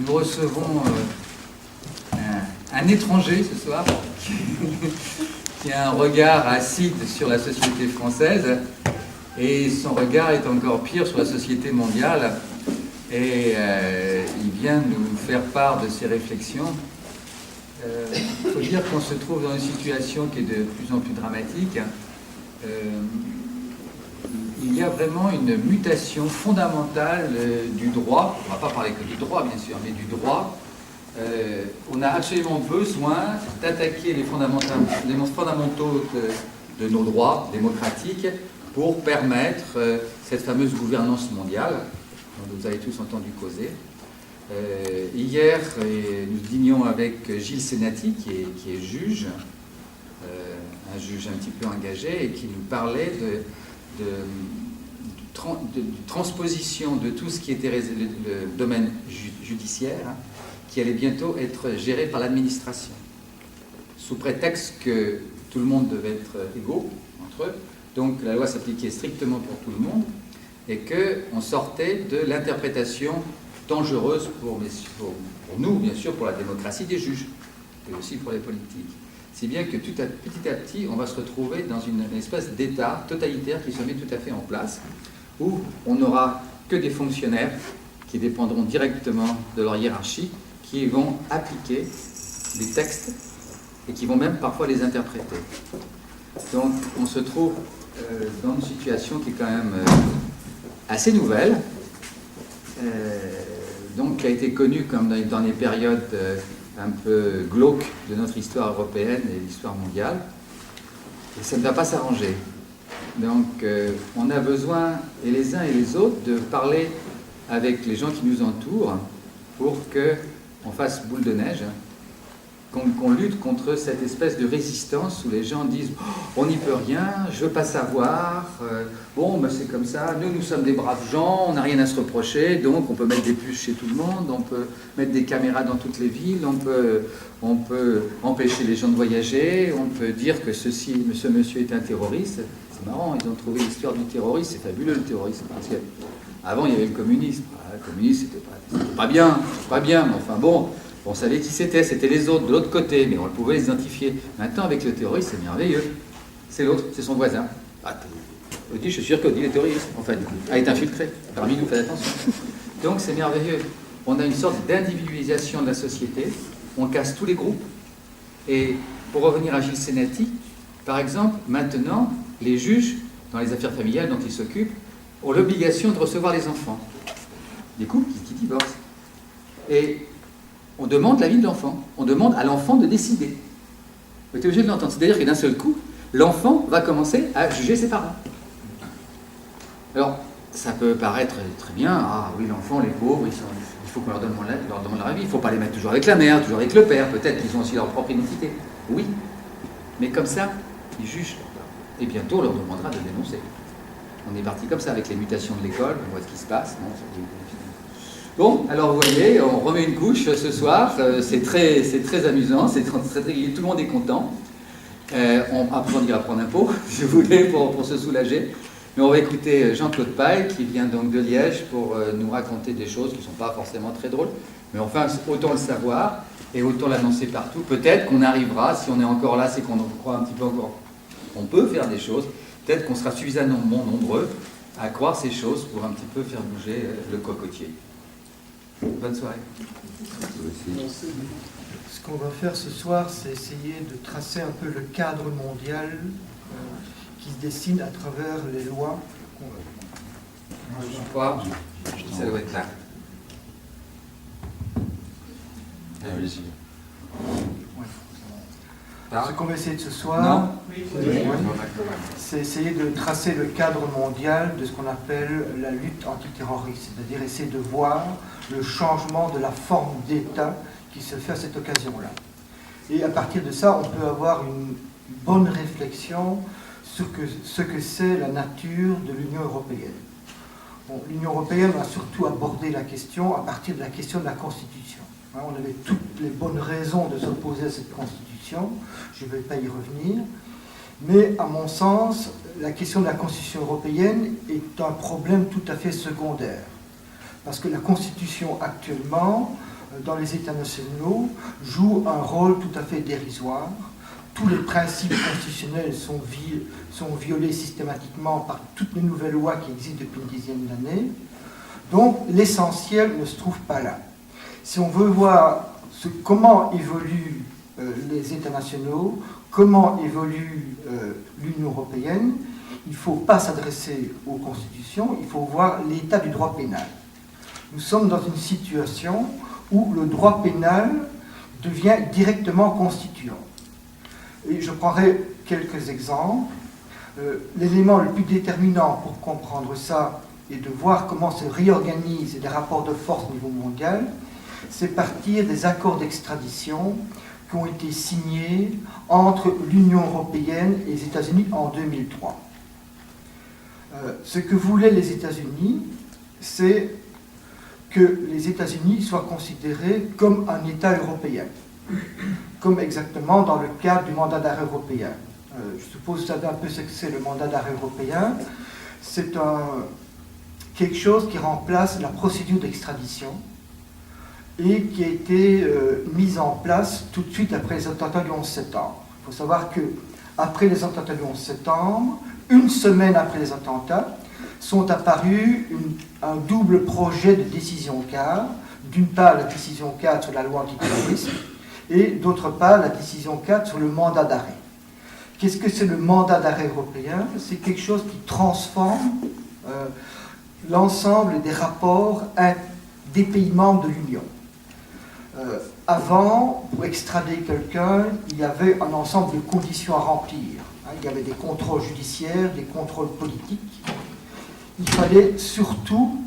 nous recevons un étranger ce soir qui a un regard acide sur la société française, et son regard est encore pire sur la société mondiale, et il vient nous faire part de ses réflexions. Il faut dire qu'on se trouve dans une situation qui est de plus en plus dramatique. Il y a vraiment une mutation fondamentale du droit. On ne va pas parler que du droit, bien sûr, mais du droit. On a absolument besoin d'attaquer les fondamentaux de nos droits démocratiques pour permettre cette fameuse gouvernance mondiale dont vous avez tous entendu causer. Hier, nous dînions avec Gilles Senati, qui est juge, un juge un petit peu engagé, et qui nous parlait de transposition de tout ce qui était le domaine judiciaire, qui allait bientôt être géré par l'administration, sous prétexte que tout le monde devait être égaux entre eux, donc la loi s'appliquait strictement pour tout le monde, et qu'on sortait de l'interprétation dangereuse pour nous, bien sûr, pour la démocratie des juges, et aussi pour les politiques. Si bien que petit à petit, on va se retrouver dans une espèce d'état totalitaire qui se met tout à fait en place, où on n'aura que des fonctionnaires qui dépendront directement de leur hiérarchie, qui vont appliquer des textes et qui vont même parfois les interpréter. Donc on se trouve dans une situation qui est quand même assez nouvelle, donc qui a été connue comme dans les périodes un peu glauques de notre histoire européenne et l'histoire mondiale, et ça ne va pas s'arranger. Donc on a besoin, et les uns et les autres, de parler avec les gens qui nous entourent pour qu'on fasse boule de neige, qu'on lutte contre cette espèce de résistance où les gens disent « on n'y peut rien, je veux pas savoir, bon, ben c'est comme ça, nous sommes des braves gens, on n'a rien à se reprocher, donc on peut mettre des puces chez tout le monde, on peut mettre des caméras dans toutes les villes, on peut empêcher les gens de voyager, on peut dire que ce monsieur est un terroriste ». C'est marrant, ils ont trouvé l'histoire du terrorisme, c'est fabuleux le terrorisme, parce qu'avant il y avait le communisme. Le communisme c'était pas bien, mais enfin bon, on savait qui c'était les autres de l'autre côté, mais on pouvait les identifier. Maintenant avec le terroriste, c'est merveilleux, c'est l'autre, c'est son voisin. Je suis sûr qu'il est terroriste, enfin, a été infiltré, parmi nous, faites attention. Donc c'est merveilleux, on a une sorte d'individualisation de la société, on casse tous les groupes, et pour revenir à Gilles Senati, par exemple, maintenant, les juges, dans les affaires familiales dont ils s'occupent, ont l'obligation de recevoir les enfants. Des couples qui divorcent. Et on demande l'avis de l'enfant. On demande à l'enfant de décider. Vous êtes obligé de l'entendre. C'est-à-dire que d'un seul coup, l'enfant va commencer à juger ses parents. Alors, ça peut paraître très bien. Ah oui, l'enfant, les pauvres, il faut qu'on leur demande leur avis. Il ne faut pas les mettre toujours avec la mère, toujours avec le père. Peut-être qu'ils ont aussi leur propre identité. Oui. Mais comme ça, ils jugent. Et bientôt, on leur demandera de dénoncer. On est parti comme ça avec les mutations de l'école, on voit ce qui se passe. Bon, alors vous voyez, on remet une couche ce soir, c'est très amusant, tout le monde est content. Après on ira prendre un pot, si vous voulez, pour se soulager. Mais on va écouter Jean-Claude Paille, qui vient donc de Liège, pour nous raconter des choses qui ne sont pas forcément très drôles. Mais enfin, autant le savoir et autant l'annoncer partout. Peut-être qu'on arrivera, si on est encore là, c'est qu'on croit un petit peu encore. On peut faire des choses. Peut-être qu'on sera suffisamment nombreux à croire ces choses pour un petit peu faire bouger le cocotier. Bonne soirée. Ce qu'on va faire ce soir, c'est essayer de tracer un peu le cadre mondial qui se dessine à travers les lois qu'on va. Je crois, ça doit être là. Allez-y. Ce qu'on va essayer de ce soir, Non. c'est essayer de tracer le cadre mondial de ce qu'on appelle la lutte antiterroriste, c'est-à-dire essayer de voir le changement de la forme d'État qui se fait à cette occasion-là. Et à partir de ça, on peut avoir une bonne réflexion sur ce que c'est la nature de l'Union européenne. Bon, l'Union européenne a surtout abordé la question à partir de la question de la Constitution. On avait toutes les bonnes raisons de s'opposer à cette Constitution, je ne vais pas y revenir, mais à mon sens, la question de la Constitution européenne est un problème tout à fait secondaire. Parce que la Constitution actuellement dans les États nationaux joue un rôle tout à fait dérisoire. Tous les principes constitutionnels sont violés systématiquement par toutes les nouvelles lois qui existent depuis une dizaine d'années. Donc l'essentiel ne se trouve pas là. Si on veut voir comment évoluent les États nationaux, comment évolue l'Union européenne, il ne faut pas s'adresser aux constitutions, il faut voir l'état du droit pénal. Nous sommes dans une situation où le droit pénal devient directement constituant. Et je prendrai quelques exemples. L'élément le plus déterminant pour comprendre ça et de voir comment se réorganisent les rapports de force au niveau mondial, c'est partir des accords d'extradition qui ont été signés entre l'Union européenne et les États-Unis en 2003. Ce que voulaient les États-Unis, c'est que les États-Unis soient considérés comme un État européen, comme exactement dans le cadre du mandat d'arrêt européen. Je suppose que vous savez un peu ce que c'est le mandat d'arrêt européen. C'est quelque chose qui remplace la procédure d'extradition et qui a été mise en place tout de suite après les attentats du 11 septembre. Il faut savoir qu'après les attentats du 11 septembre, une semaine après les attentats, sont apparus un double projet de décision cadre. D'une part, la décision cadre sur la loi antiterrorisme et d'autre part, la décision cadre sur le mandat d'arrêt. Qu'est-ce que c'est le mandat d'arrêt européen? C'est quelque chose qui transforme l'ensemble des rapports des pays membres de l'Union. Avant, pour extrader quelqu'un, il y avait un ensemble de conditions à remplir. Il y avait des contrôles judiciaires, des contrôles politiques. Il fallait surtout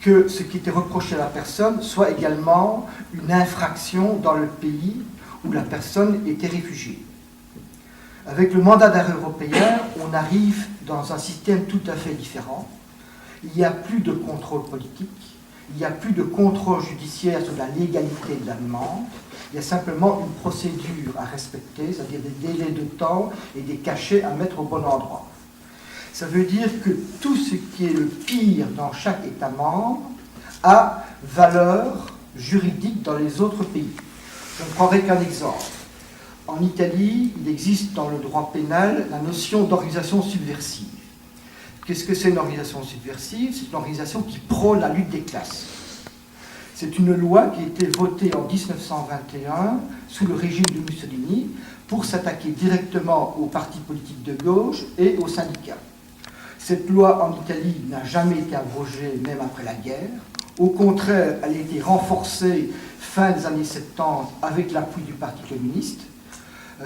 que ce qui était reproché à la personne soit également une infraction dans le pays où la personne était réfugiée. Avec le mandat d'arrêt européen, on arrive dans un système tout à fait différent. Il n'y a plus de contrôle politique, il n'y a plus de contrôle judiciaire sur la légalité de la demande, il y a simplement une procédure à respecter, c'est-à-dire des délais de temps et des cachets à mettre au bon endroit. Ça veut dire que tout ce qui est le pire dans chaque État membre a valeur juridique dans les autres pays. Je ne prendrai qu'un exemple. En Italie, il existe dans le droit pénal la notion d'organisation subversive. Qu'est-ce que c'est une organisation subversive? C'est une organisation qui prône la lutte des classes. C'est une loi qui a été votée en 1921 sous le régime de Mussolini pour s'attaquer directement aux partis politiques de gauche et aux syndicats. Cette loi en Italie n'a jamais été abrogée, même après la guerre. Au contraire, elle a été renforcée fin des années 70 avec l'appui du Parti communiste.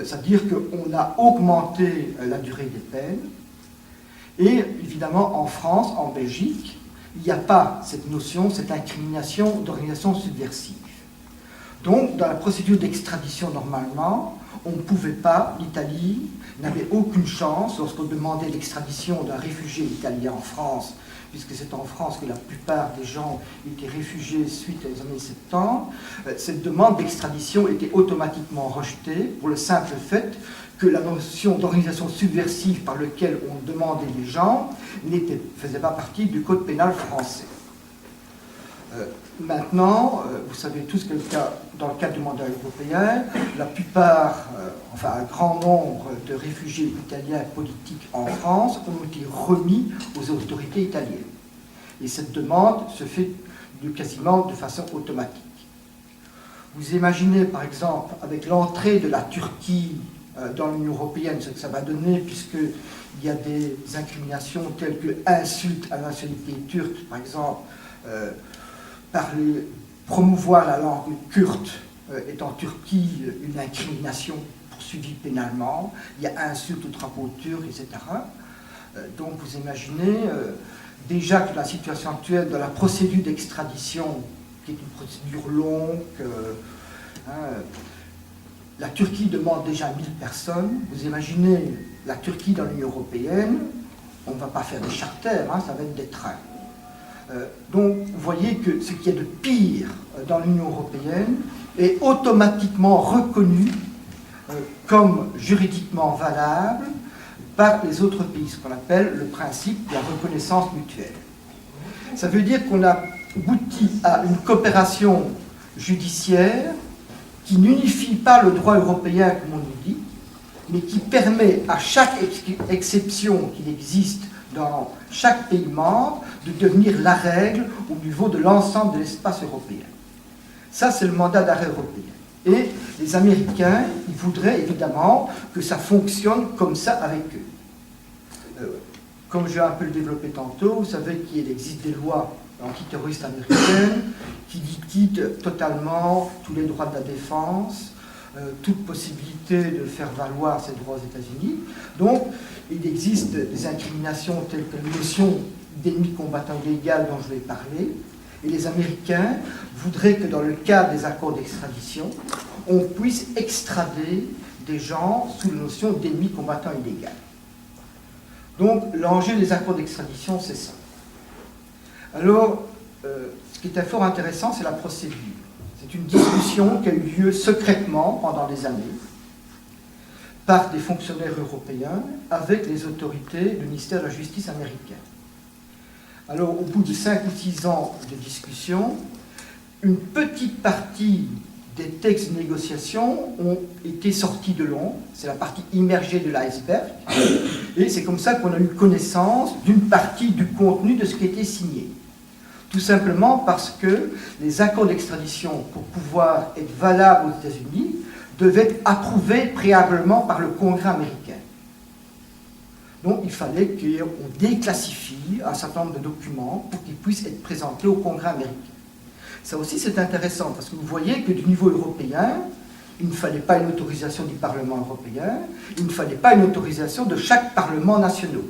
C'est-à-dire qu'on a augmenté la durée des peines. Et évidemment, en France, en Belgique, il n'y a pas cette notion, cette incrimination d'organisation subversive. Donc, dans la procédure d'extradition, normalement, on ne pouvait pas, l'Italie n'avait aucune chance, lorsqu'on demandait l'extradition d'un réfugié italien en France, puisque c'est en France que la plupart des gens étaient réfugiés suite aux années 70, cette demande d'extradition était automatiquement rejetée pour le simple fait que la notion d'organisation subversive par laquelle on demandait les gens ne faisait pas partie du code pénal français. Maintenant, vous savez tous que dans le cadre du mandat européen, la plupart, enfin un grand nombre de réfugiés italiens politiques en France ont été remis aux autorités italiennes. Et cette demande se fait quasiment de façon automatique. Vous imaginez par exemple avec l'entrée de la Turquie dans l'Union européenne ce que ça va donner, puisqu'il y a des incriminations telles que insulte à la nationalité turque, par exemple, promouvoir la langue kurde est en Turquie une incrimination poursuivie pénalement, il y a insulte au drapeau turc, etc. Donc vous imaginez déjà que la situation actuelle de la procédure d'extradition, qui est une procédure longue, la Turquie demande déjà 1000 personnes, vous imaginez la Turquie dans l'Union européenne, on ne va pas faire des charters, ça va être des trains. Donc, vous voyez que ce qu'il y a de pire dans l'Union européenne est automatiquement reconnu comme juridiquement valable par les autres pays, ce qu'on appelle le principe de la reconnaissance mutuelle. Ça veut dire qu'on a abouti à une coopération judiciaire qui n'unifie pas le droit européen, comme on nous dit, mais qui permet à chaque exception qu'il existe dans chaque pays membre de devenir la règle au niveau de l'ensemble de l'espace européen. Ça, c'est le mandat d'arrêt européen. Et les Américains, ils voudraient évidemment que ça fonctionne comme ça avec eux. Comme je vais un peu le développer tantôt, vous savez qu'il existe des lois antiterroristes américaines qui liquident totalement tous les droits de la défense, toute possibilité de faire valoir ces droits aux États-Unis. Donc, il existe des incriminations telles que la notion d'ennemi combattant illégal dont je vais parler. Et les Américains voudraient que dans le cadre des accords d'extradition, on puisse extrader des gens sous la notion d'ennemi combattant illégal. Donc, l'enjeu des accords d'extradition, c'est ça. Alors, ce qui était fort intéressant, c'est la procédure. C'est une discussion qui a eu lieu secrètement pendant des années par des fonctionnaires européens avec les autorités du ministère de la Justice américain. Alors, au bout de 5 ou 6 ans de discussion, une petite partie des textes de négociation ont été sortis de l'ombre. C'est la partie immergée de l'iceberg. Et c'est comme ça qu'on a eu connaissance d'une partie du contenu de ce qui était signé. Tout simplement parce que les accords d'extradition, pour pouvoir être valables aux États-Unis, devaient être approuvés préalablement par le Congrès américain. Donc il fallait qu'on déclassifie un certain nombre de documents pour qu'ils puissent être présentés au Congrès américain. Ça aussi c'est intéressant parce que vous voyez que du niveau européen, il ne fallait pas une autorisation du Parlement européen, il ne fallait pas une autorisation de chaque Parlement national.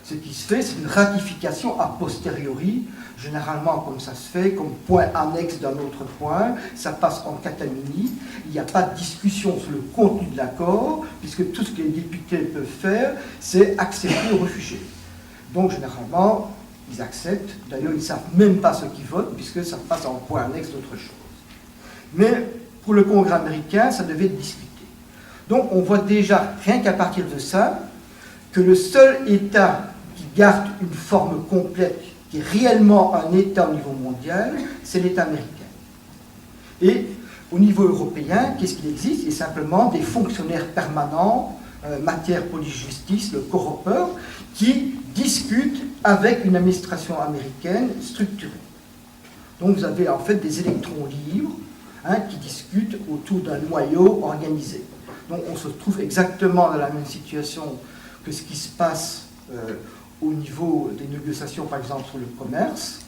Ce qui se fait, c'est une ratification a posteriori, généralement comme ça se fait, comme point annexe d'un autre point, ça passe en catamini, il n'y a pas de discussion sur le contenu de l'accord, puisque tout ce que les députés peuvent faire, c'est accepter ou refuser. Donc généralement, ils acceptent, d'ailleurs ils ne savent même pas ce qu'ils votent, puisque ça passe en point annexe d'autre chose. Mais pour le Congrès américain, ça devait être discuté. Donc on voit déjà, rien qu'à partir de ça, que le seul État qui garde une forme complète, qui est réellement un État au niveau mondial, c'est l'État américain. Et au niveau européen, qu'est-ce qu'il existe? Il y a simplement des fonctionnaires permanents, matière police-justice, le COROPER, qui discutent avec une administration américaine structurée. Donc vous avez en fait des électrons libres qui discutent autour d'un noyau organisé. Donc on se trouve exactement dans la même situation que ce qui se passe au niveau des négociations, par exemple, sur le commerce,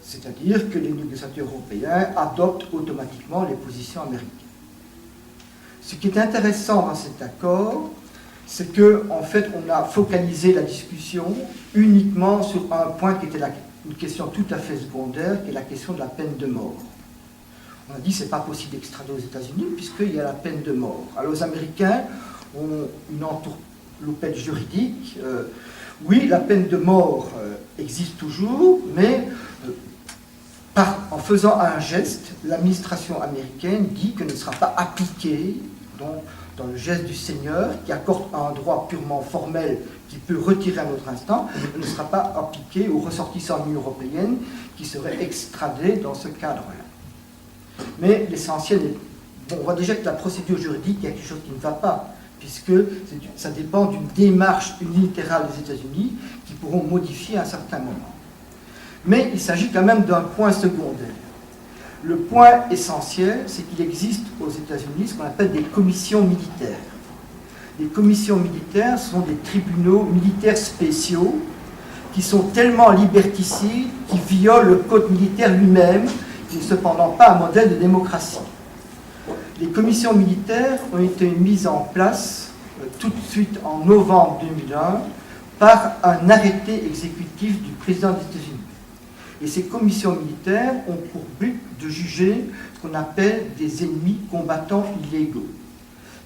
c'est-à-dire que les négociateurs européens adoptent automatiquement les positions américaines. Ce qui est intéressant dans cet accord, c'est qu'en fait, on a focalisé la discussion uniquement sur un point qui était une question tout à fait secondaire, qui est la question de la peine de mort. On a dit que ce n'est pas possible d'extrader aux États-Unis, puisqu'il y a la peine de mort. Alors, les Américains ont une entourloupette juridique. Oui, la peine de mort existe toujours, mais en faisant un geste, l'administration américaine dit que ne sera pas appliquée dans le geste du Seigneur, qui accorde un droit purement formel qui peut retirer à un autre instant, ne sera pas appliqué aux ressortissants de l'Union européenne qui seraient extradés dans ce cadre-là. Mais l'essentiel est... Bon, on voit déjà que la procédure juridique, il y a quelque chose qui ne va pas, puisque ça dépend d'une démarche unilatérale des États-Unis qui pourront modifier à un certain moment. Mais il s'agit quand même d'un point secondaire. Le point essentiel, c'est qu'il existe aux États-Unis ce qu'on appelle des commissions militaires. Les commissions militaires sont des tribunaux militaires spéciaux qui sont tellement liberticides qu'ils violent le code militaire lui-même, qui n'est cependant pas un modèle de démocratie. Les commissions militaires ont été mises en place tout de suite en novembre 2001 par un arrêté exécutif du président des États-Unis. Et ces commissions militaires ont pour but de juger ce qu'on appelle des ennemis combattants illégaux.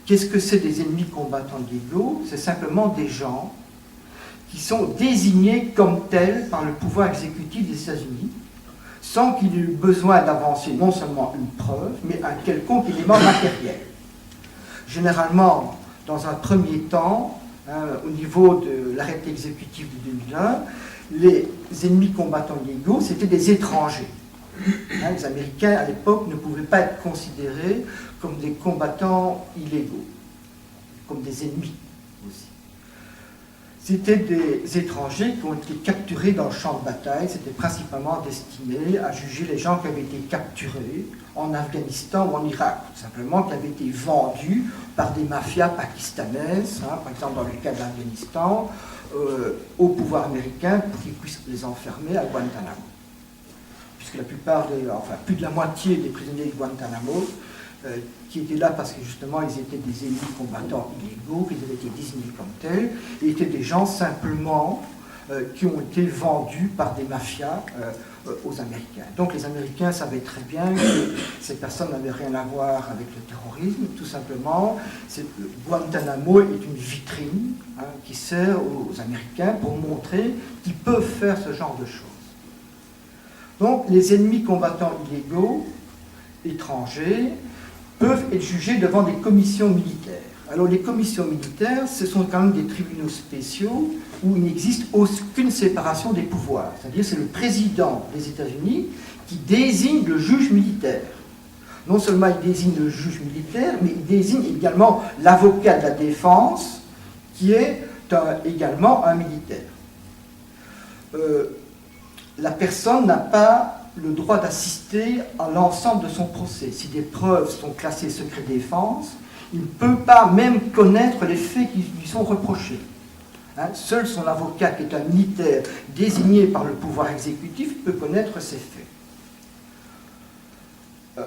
Qu'est-ce que c'est des ennemis combattants illégaux? C'est simplement des gens qui sont désignés comme tels par le pouvoir exécutif des États-Unis, sans qu'il ait eu besoin d'avancer non seulement une preuve, mais un quelconque élément matériel. Généralement, dans un premier temps, au niveau de l'arrêté exécutif de 2001, les ennemis combattants illégaux, c'était des étrangers. Les Américains, à l'époque, ne pouvaient pas être considérés comme des combattants illégaux, comme des ennemis aussi. C'était des étrangers qui ont été capturés dans le champ de bataille. C'était principalement destiné à juger les gens qui avaient été capturés en Afghanistan ou en Irak, tout simplement, qui avaient été vendus par des mafias pakistanaises, par exemple dans le cas de l'Afghanistan, au pouvoir américain pour qu'ils puissent les enfermer à Guantanamo. Puisque la plupart, plus de la moitié des prisonniers de Guantanamo, qui étaient là parce que justement ils étaient des ennemis combattants illégaux, qu'ils avaient été désignés comme tels, et étaient des gens simplement qui ont été vendus par des mafias aux Américains. Donc les Américains savaient très bien que ces personnes n'avaient rien à voir avec le terrorisme, tout simplement. Guantanamo est une vitrine qui sert aux Américains pour montrer qu'ils peuvent faire ce genre de choses. Donc les ennemis combattants illégaux, étrangers, peuvent être jugés devant des commissions militaires. Alors les commissions militaires, ce sont quand même des tribunaux spéciaux où il n'existe aucune séparation des pouvoirs. C'est-à-dire c'est le président des États-Unis qui désigne le juge militaire. Non seulement il désigne le juge militaire, mais il désigne également l'avocat de la défense qui est également un militaire. La personne n'a pas le droit d'assister à l'ensemble de son procès. Si des preuves sont classées secret défense, il ne peut pas même connaître les faits qui lui sont reprochés. Seul son avocat, qui est un militaire désigné par le pouvoir exécutif, peut connaître ces faits.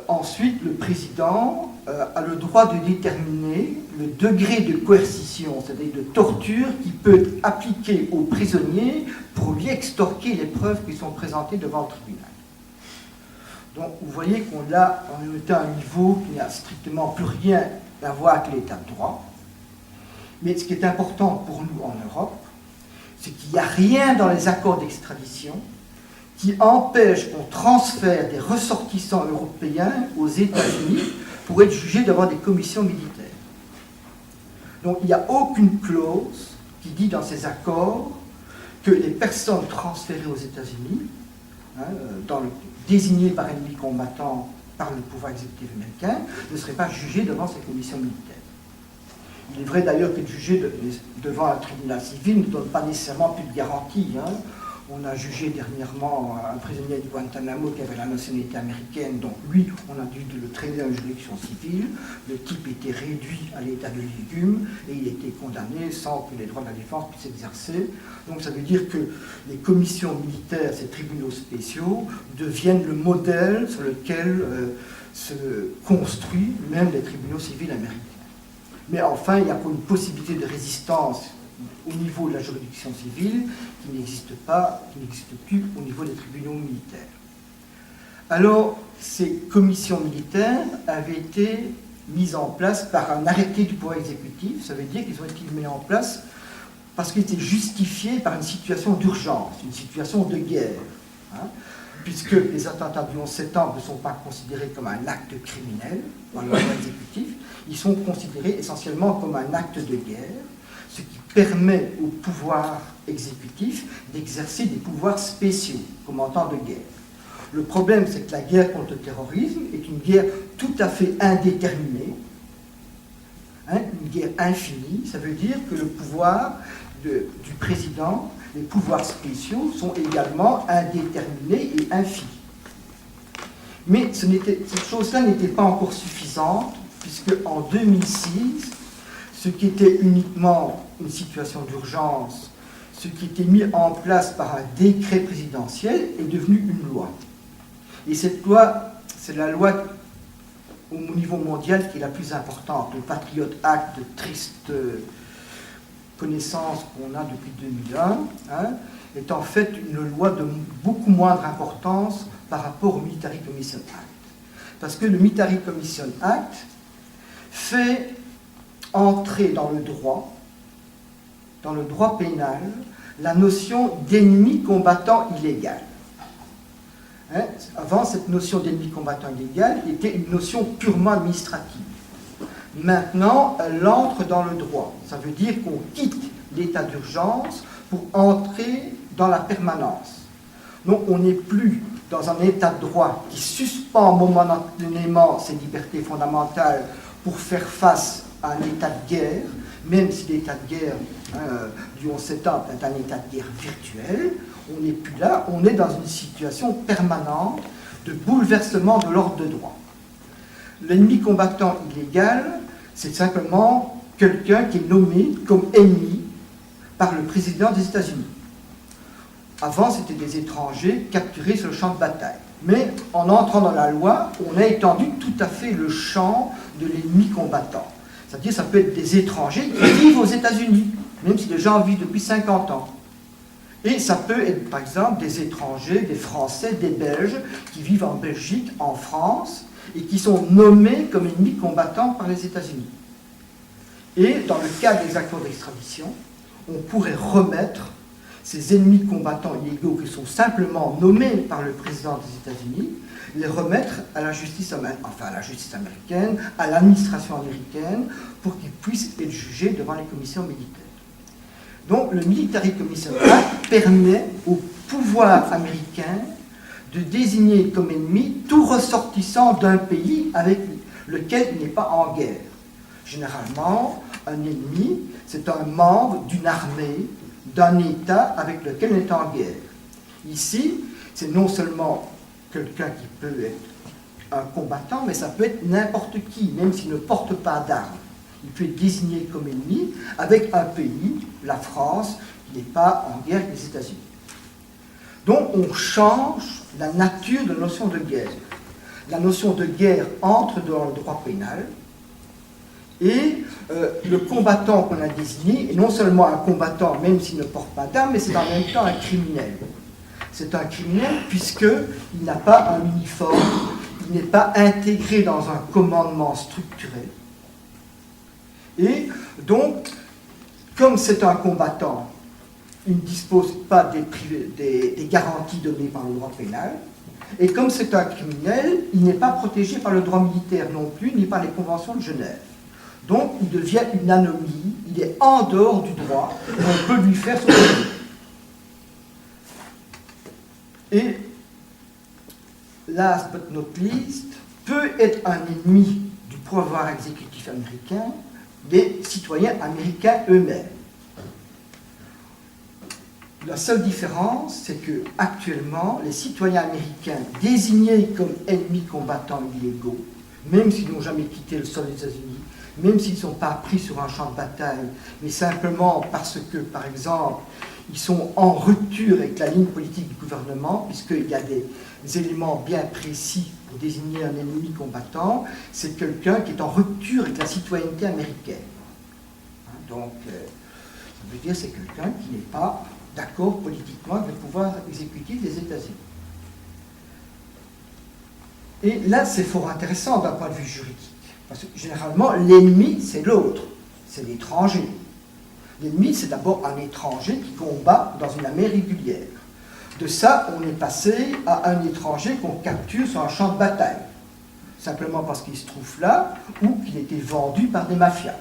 Ensuite, le président a le droit de déterminer le degré de coercition, c'est-à-dire de torture, qu'il peut appliquer aux prisonniers pour lui extorquer les preuves qui sont présentées devant le tribunal. Donc vous voyez qu'on a un niveau qui n'a strictement plus rien à voir avec l'état de droit. Mais ce qui est important pour nous en Europe, c'est qu'il n'y a rien dans les accords d'extradition qui empêche qu'on transfère des ressortissants européens aux États-Unis pour être jugés devant des commissions militaires. Donc il n'y a aucune clause qui dit dans ces accords que les personnes transférées aux États-Unis, désignées par ennemi combattant par le pouvoir exécutif américain, ne seraient pas jugées devant ces commissions militaires. Il est vrai d'ailleurs qu'être jugé devant un tribunal civil ne donne pas nécessairement plus de garantie. On a jugé dernièrement un prisonnier de Guantanamo qui avait la nationalité américaine, donc lui, on a dû le traîner à une juridiction civile. Le type était réduit à l'état de légume et il était condamné sans que les droits de la défense puissent s'exercer. Donc ça veut dire que les commissions militaires, ces tribunaux spéciaux, deviennent le modèle sur lequel se construisent même les tribunaux civils américains. Mais enfin, il y a une possibilité de résistance au niveau de la juridiction civile qui n'existe plus au niveau des tribunaux militaires. Alors, ces commissions militaires avaient été mises en place par un arrêté du pouvoir exécutif. Ça veut dire qu'ils ont été mis en place parce qu'ils étaient justifiés par une situation d'urgence, une situation de guerre. Puisque les attentats du 11 septembre ne sont pas considérés comme un acte criminel par le pouvoir exécutif, ils sont considérés essentiellement comme un acte de guerre, ce qui permet au pouvoir exécutif d'exercer des pouvoirs spéciaux, comme en temps de guerre. Le problème, c'est que la guerre contre le terrorisme est une guerre tout à fait indéterminée, une guerre infinie. Ça veut dire que le pouvoir du président, les pouvoirs spéciaux sont également indéterminés et infinis. Mais cette chose-là n'était pas encore suffisante, puisque en 2006, ce qui était uniquement une situation d'urgence, ce qui était mis en place par un décret présidentiel, est devenu une loi. Et cette loi, c'est la loi au niveau mondial qui est la plus importante, le Patriot Act, de triste connaissance qu'on a depuis 2001, est en fait une loi de beaucoup moindre importance par rapport au Military Commission Act. Parce que le Military Commission Act fait entrer dans le droit pénal, la notion d'ennemi combattant illégal. Avant, cette notion d'ennemi combattant illégal était une notion purement administrative. Maintenant, elle entre dans le droit. Ça veut dire qu'on quitte l'état d'urgence pour entrer dans la permanence. Donc, on n'est plus dans un état de droit qui suspend momentanément ses libertés fondamentales pour faire face à un état de guerre, même si l'état de guerre du 11 septembre est un état de guerre virtuel, on n'est plus là, on est dans une situation permanente de bouleversement de l'ordre de droit. L'ennemi combattant illégal, c'est simplement quelqu'un qui est nommé comme ennemi par le président des États-Unis. Avant, c'était des étrangers capturés sur le champ de bataille. Mais en entrant dans la loi, on a étendu tout à fait le champ de l'ennemi combattant. C'est-à-dire que ça peut être des étrangers qui vivent aux États-Unis, même si les gens vivent depuis 50 ans. Et ça peut être, par exemple, des étrangers, des Français, des Belges, qui vivent en Belgique, en France, et qui sont nommés comme ennemis combattants par les États-Unis. Et dans le cas des accords d'extradition, on pourrait remettre ces ennemis combattants illégaux qui sont simplement nommés par le président des États-Unis, les remettre à la justice américaine, à l'administration américaine, pour qu'ils puissent être jugés devant les commissions militaires. Donc le Military Commission Act permet au pouvoir américain de désigner comme ennemi tout ressortissant d'un pays avec lequel il n'est pas en guerre. Généralement, un ennemi, c'est un membre d'une armée, d'un État avec lequel on est en guerre. Ici, c'est non seulement quelqu'un qui peut être un combattant, mais ça peut être n'importe qui, même s'il ne porte pas d'armes. Il peut être désigné comme ennemi avec un pays, la France, qui n'est pas en guerre avec les États-Unis. Donc on change la nature de la notion de guerre. La notion de guerre entre dans le droit pénal, et le combattant qu'on a désigné est non seulement un combattant, même s'il ne porte pas d'armes, mais c'est en même temps un criminel. C'est un criminel puisqu'il n'a pas un uniforme, il n'est pas intégré dans un commandement structuré. Et donc, comme c'est un combattant, il ne dispose pas des garanties données par le droit pénal, et comme c'est un criminel, il n'est pas protégé par le droit militaire non plus, ni par les conventions de Genève. Donc, il devient une anomalie, il est en dehors du droit, et on peut lui faire son devoir. Et, last but not least, peut être un ennemi du pouvoir exécutif américain des citoyens américains eux-mêmes. La seule différence, c'est que actuellement, les citoyens américains désignés comme ennemis combattants illégaux, même s'ils n'ont jamais quitté le sol des États-Unis, même s'ils ne sont pas pris sur un champ de bataille, mais simplement parce que, par exemple, ils sont en rupture avec la ligne politique du gouvernement, puisqu'il y a des éléments bien précis pour désigner un ennemi combattant, c'est quelqu'un qui est en rupture avec la citoyenneté américaine. Donc, ça veut dire que c'est quelqu'un qui n'est pas d'accord politiquement avec le pouvoir exécutif des États-Unis. Et là, c'est fort intéressant d'un point de vue juridique. Parce que généralement, l'ennemi, c'est l'autre, c'est l'étranger. L'ennemi, c'est d'abord un étranger qui combat dans une armée régulière. De ça, on est passé à un étranger qu'on capture sur un champ de bataille, simplement parce qu'il se trouve là ou qu'il a été vendu par des mafias.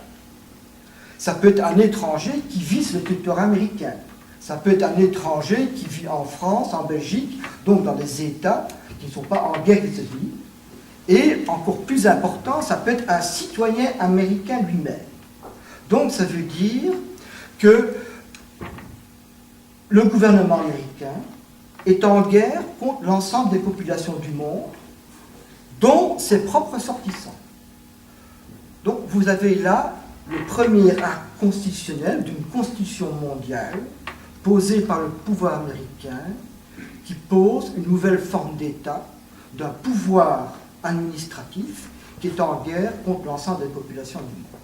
Ça peut être un étranger qui vise le territoire américain. Ça peut être un étranger qui vit en France, en Belgique, donc dans des États qui ne sont pas en guerre avec les États-Unis. Et, encore plus important, ça peut être un citoyen américain lui-même. Donc, ça veut dire que le gouvernement américain est en guerre contre l'ensemble des populations du monde, dont ses propres ressortissants. Donc, vous avez là le premier acte constitutionnel d'une constitution mondiale posée par le pouvoir américain qui pose une nouvelle forme d'État, d'un pouvoir administratif qui est en guerre contre l'ensemble des populations du monde.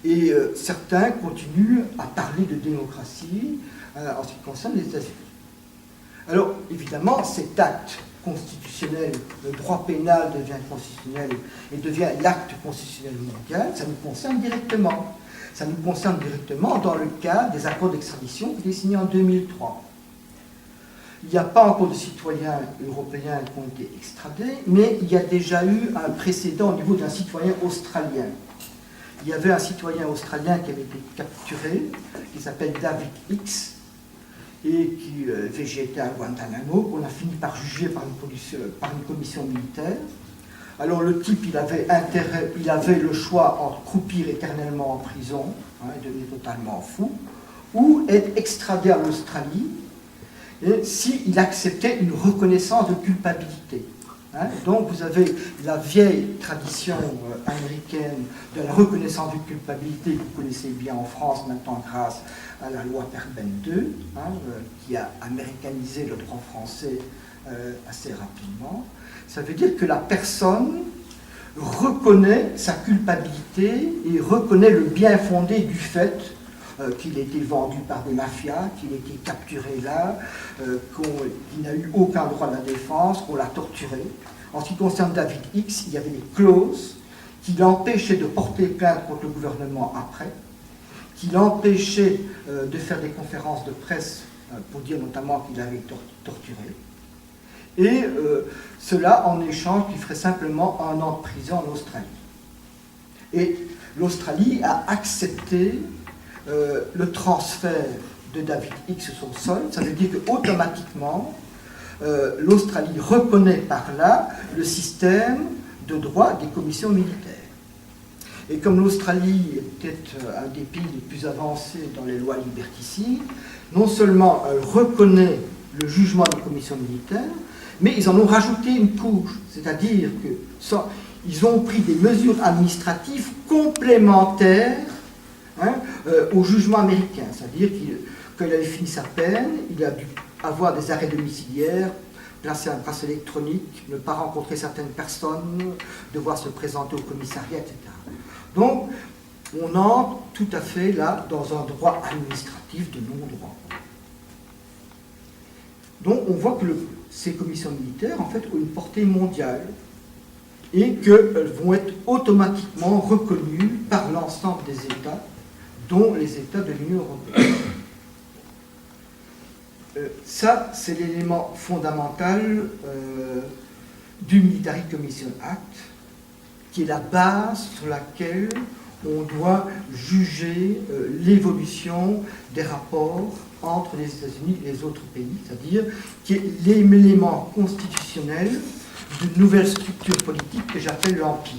Et certains continuent à parler de démocratie en ce qui concerne les États-Unis. Alors, évidemment, cet acte constitutionnel, le droit pénal devient constitutionnel et devient l'acte constitutionnel mondial, ça nous concerne directement. Ça nous concerne directement dans le cas des accords d'extradition qui étaient signés en 2003. Il n'y a pas encore de citoyens européens qui ont été extradés, mais il y a déjà eu un précédent au niveau d'un citoyen australien. Il y avait un citoyen australien qui avait été capturé, qui s'appelle David Hicks, et qui végétait à Guantanamo, qu'on a fini par juger par une commission militaire. Alors le type, il avait le choix entre croupir éternellement en prison, hein, et devenir totalement fou, ou être extradé à l'Australie, s'il acceptait une reconnaissance de culpabilité. Hein. Donc vous avez la vieille tradition américaine de la reconnaissance de culpabilité que vous connaissez bien en France maintenant grâce à la loi Perben II, hein, qui a américanisé le droit français assez rapidement. Ça veut dire que la personne reconnaît sa culpabilité et reconnaît le bien fondé du fait qu'il a été vendu par des mafias, qu'il a été capturé là, qu'il n'a eu aucun droit à la défense, qu'on l'a torturé. En ce qui concerne David X, il y avait des clauses qui l'empêchaient de porter plainte contre le gouvernement après, qui l'empêchaient de faire des conférences de presse pour dire notamment qu'il avait été torturé. Et cela en échange qu'il ferait simplement 1 an de prison en Australie. Et l'Australie a accepté le transfert de David X sur son sol. Ça veut dire qu'automatiquement, l'Australie reconnaît par là le système de droit des commissions militaires. Et comme l'Australie était un des pays les plus avancés dans les lois liberticides, non seulement elle reconnaît le jugement des commissions militaires, mais ils en ont rajouté une couche, c'est-à-dire qu'ils ont pris des mesures administratives complémentaires, hein, au jugement américain. C'est-à-dire qu'il avait fini sa peine, il a dû avoir des arrêts domiciliaires, placer un bracelet électronique, ne pas rencontrer certaines personnes, devoir se présenter au commissariat, etc. Donc, on entre tout à fait là dans un droit administratif de non-droit. Donc, on voit que ces commissions militaires, en fait, ont une portée mondiale et qu'elles vont être automatiquement reconnues par l'ensemble des États, dont les États de l'Union européenne. Ça, c'est l'élément fondamental du Military Commission Act, qui est la base sur laquelle on doit juger l'évolution des rapports entre les États-Unis et les autres pays, c'est-à-dire qui est l'élément constitutionnel d'une nouvelle structure politique que j'appelle l'Empire,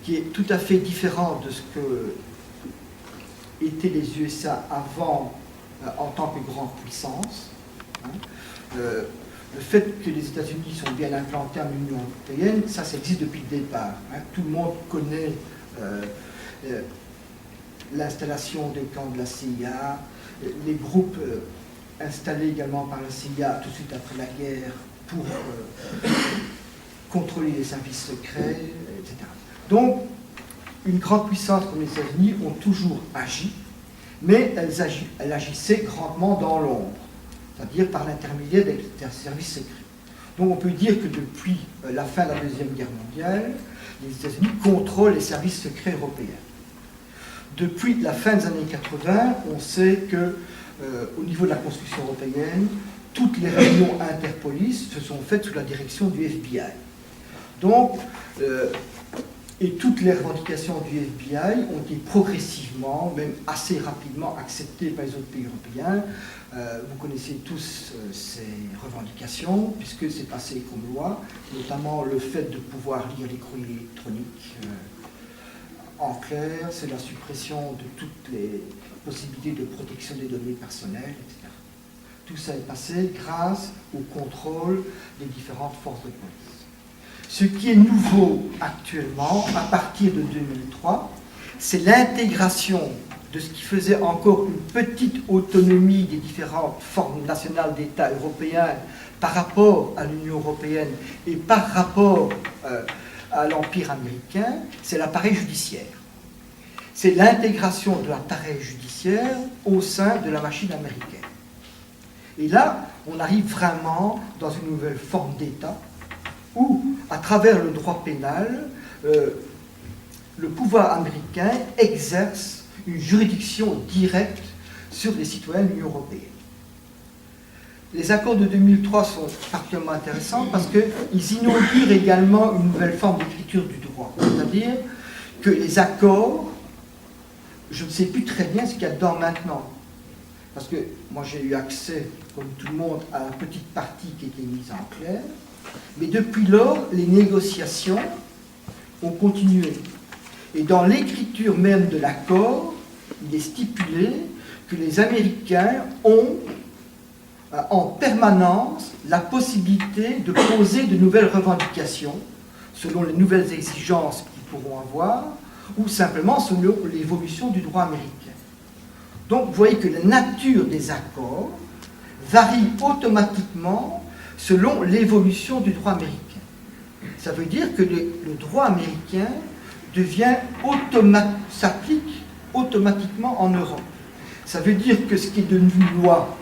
qui est tout à fait différent de ce que étaient les USA avant en tant que grande puissance. Hein. Le fait que les États-Unis sont bien implantés en Union européenne, ça existe depuis le départ. Hein. Tout le monde connaît l'installation des camps de la CIA, les groupes installés également par la CIA tout de suite après la guerre pour contrôler les services secrets, etc. Donc, une grande puissance comme les États-Unis ont toujours agi, mais elles agissaient grandement dans l'ombre, c'est-à-dire par l'intermédiaire des services secrets. Donc on peut dire que depuis la fin de la Deuxième Guerre mondiale, les États-Unis contrôlent les services secrets européens. Depuis la fin des années 80, on sait que au niveau de la construction européenne, toutes les réunions interpolice se sont faites sous la direction du FBI. Donc, et toutes les revendications du FBI ont été progressivement, même assez rapidement, acceptées par les autres pays européens. Vous connaissez tous ces revendications, puisque c'est passé comme loi, notamment le fait de pouvoir lire les courriers électroniques. En clair, c'est la suppression de toutes les possibilités de protection des données personnelles, etc. Tout ça est passé grâce au contrôle des différentes forces de police. Ce qui est nouveau actuellement, à partir de 2003, c'est l'intégration de ce qui faisait encore une petite autonomie des différentes formes nationales d'État européens par rapport à l'Union européenne et par rapport à l'Empire américain, c'est l'appareil judiciaire. C'est l'intégration de l'appareil judiciaire au sein de la machine américaine. Et là, on arrive vraiment dans une nouvelle forme d'État où, à travers le droit pénal, le pouvoir américain exerce une juridiction directe sur les citoyens de l'Union européenne. Les accords de 2003 sont particulièrement intéressants parce qu'ils inaugurent également une nouvelle forme d'écriture du droit. C'est-à-dire que les accords, je ne sais plus très bien ce qu'il y a dedans maintenant, parce que moi j'ai eu accès, comme tout le monde, à la petite partie qui était mise en clair, mais depuis lors, les négociations ont continué. Et dans l'écriture même de l'accord, il est stipulé que les Américains ont en permanence la possibilité de poser de nouvelles revendications selon les nouvelles exigences qu'ils pourront avoir ou simplement selon l'évolution du droit américain. Donc vous voyez que la nature des accords varie automatiquement selon l'évolution du droit américain. Ça veut dire que le droit américain s'applique automatiquement en Europe. Ça veut dire que ce qui est devenu loi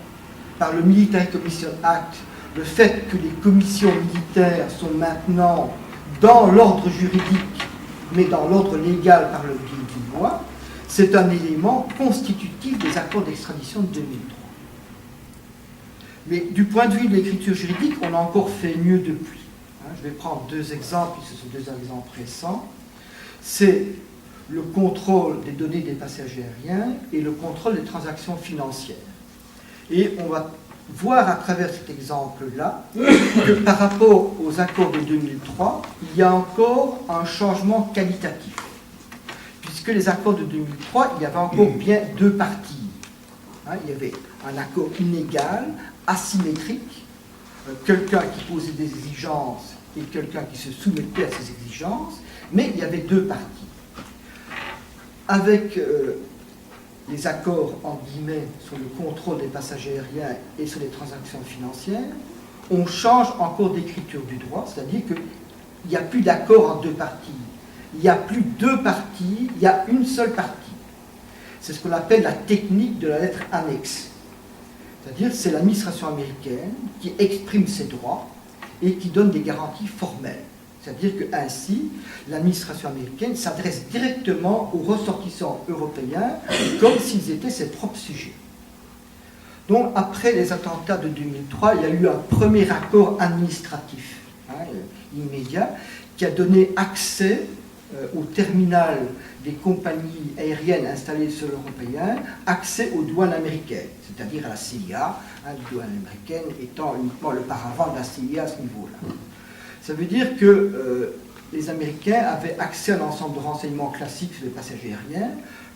par le Military Commission Act, le fait que les commissions militaires sont maintenant dans l'ordre juridique, mais dans l'ordre légal par le biais d'une loi, c'est un élément constitutif des accords d'extradition de 2003. Mais du point de vue de l'écriture juridique, on a encore fait mieux depuis. Je vais prendre deux exemples, ce sont deux exemples récents. C'est le contrôle des données des passagers aériens et le contrôle des transactions financières. Et on va voir à travers cet exemple-là que par rapport aux accords de 2003, il y a encore un changement qualitatif. Puisque les accords de 2003, il y avait encore bien deux parties. Il y avait un accord inégal, asymétrique, quelqu'un qui posait des exigences et quelqu'un qui se soumettait à ces exigences, mais il y avait deux parties. Avec les accords, en guillemets, sur le contrôle des passagers aériens et sur les transactions financières, on change encore d'écriture du droit, c'est-à-dire qu'il n'y a plus d'accord en deux parties. Il n'y a plus deux parties, il y a une seule partie. C'est ce qu'on appelle la technique de la lettre annexe. C'est-à-dire c'est l'administration américaine qui exprime ses droits et qui donne des garanties formelles. C'est-à-dire qu'ainsi, l'administration américaine s'adresse directement aux ressortissants européens comme s'ils étaient ses propres sujets. Donc, après les attentats de 2003, il y a eu un premier accord administratif immédiat qui a donné accès au terminal des compagnies aériennes installées sur l'européen, accès aux douanes américaines, c'est-à-dire à la CIA, les douanes américaines étant uniquement le paravent de la CIA à ce niveau-là. Ça veut dire que les Américains avaient accès à un ensemble de renseignements classiques sur les passagers aériens,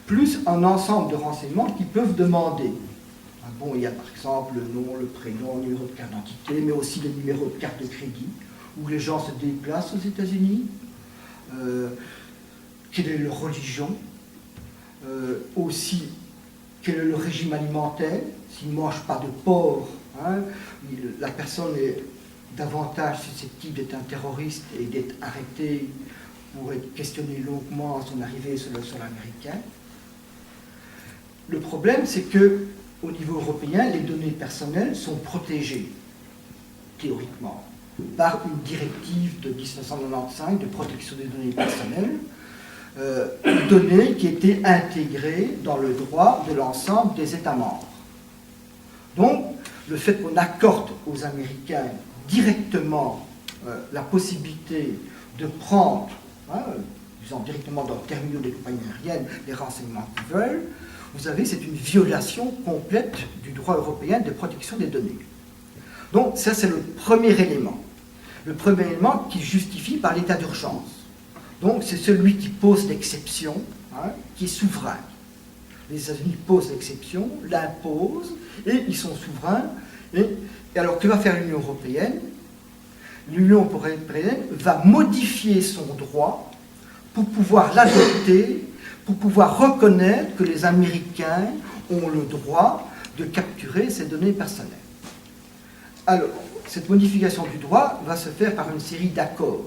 plus un ensemble de renseignements qu'ils peuvent demander. Bon, il y a par exemple le nom, le prénom, le numéro de carte d'identité, mais aussi le numéro de carte de crédit, où les gens se déplacent aux États-Unis, quelle est leur religion, aussi quel est le régime alimentaire, s'ils ne mangent pas de porc, la personne est davantage susceptible d'être un terroriste et d'être arrêté pour être questionné longuement à son arrivée sur le sol américain. Le problème, c'est que au niveau européen, les données personnelles sont protégées, théoriquement, par une directive de 1995 de protection des données personnelles, données qui étaient intégrées dans le droit de l'ensemble des États membres. Donc, le fait qu'on accorde aux Américains directement la possibilité de prendre, disons directement dans le terminal des compagnies aériennes, les renseignements qu'ils veulent, vous savez, c'est une violation complète du droit européen de protection des données. Donc ça, c'est le premier élément. Le premier élément qui justifie par l'état d'urgence. Donc c'est celui qui pose l'exception, qui est souverain. Les États-Unis posent l'exception, l'imposent, et ils sont souverains. Et alors que va faire l'Union européenne? L'Union européenne va modifier son droit pour pouvoir l'adopter, pour pouvoir reconnaître que les Américains ont le droit de capturer ces données personnelles. Alors, cette modification du droit va se faire par une série d'accords.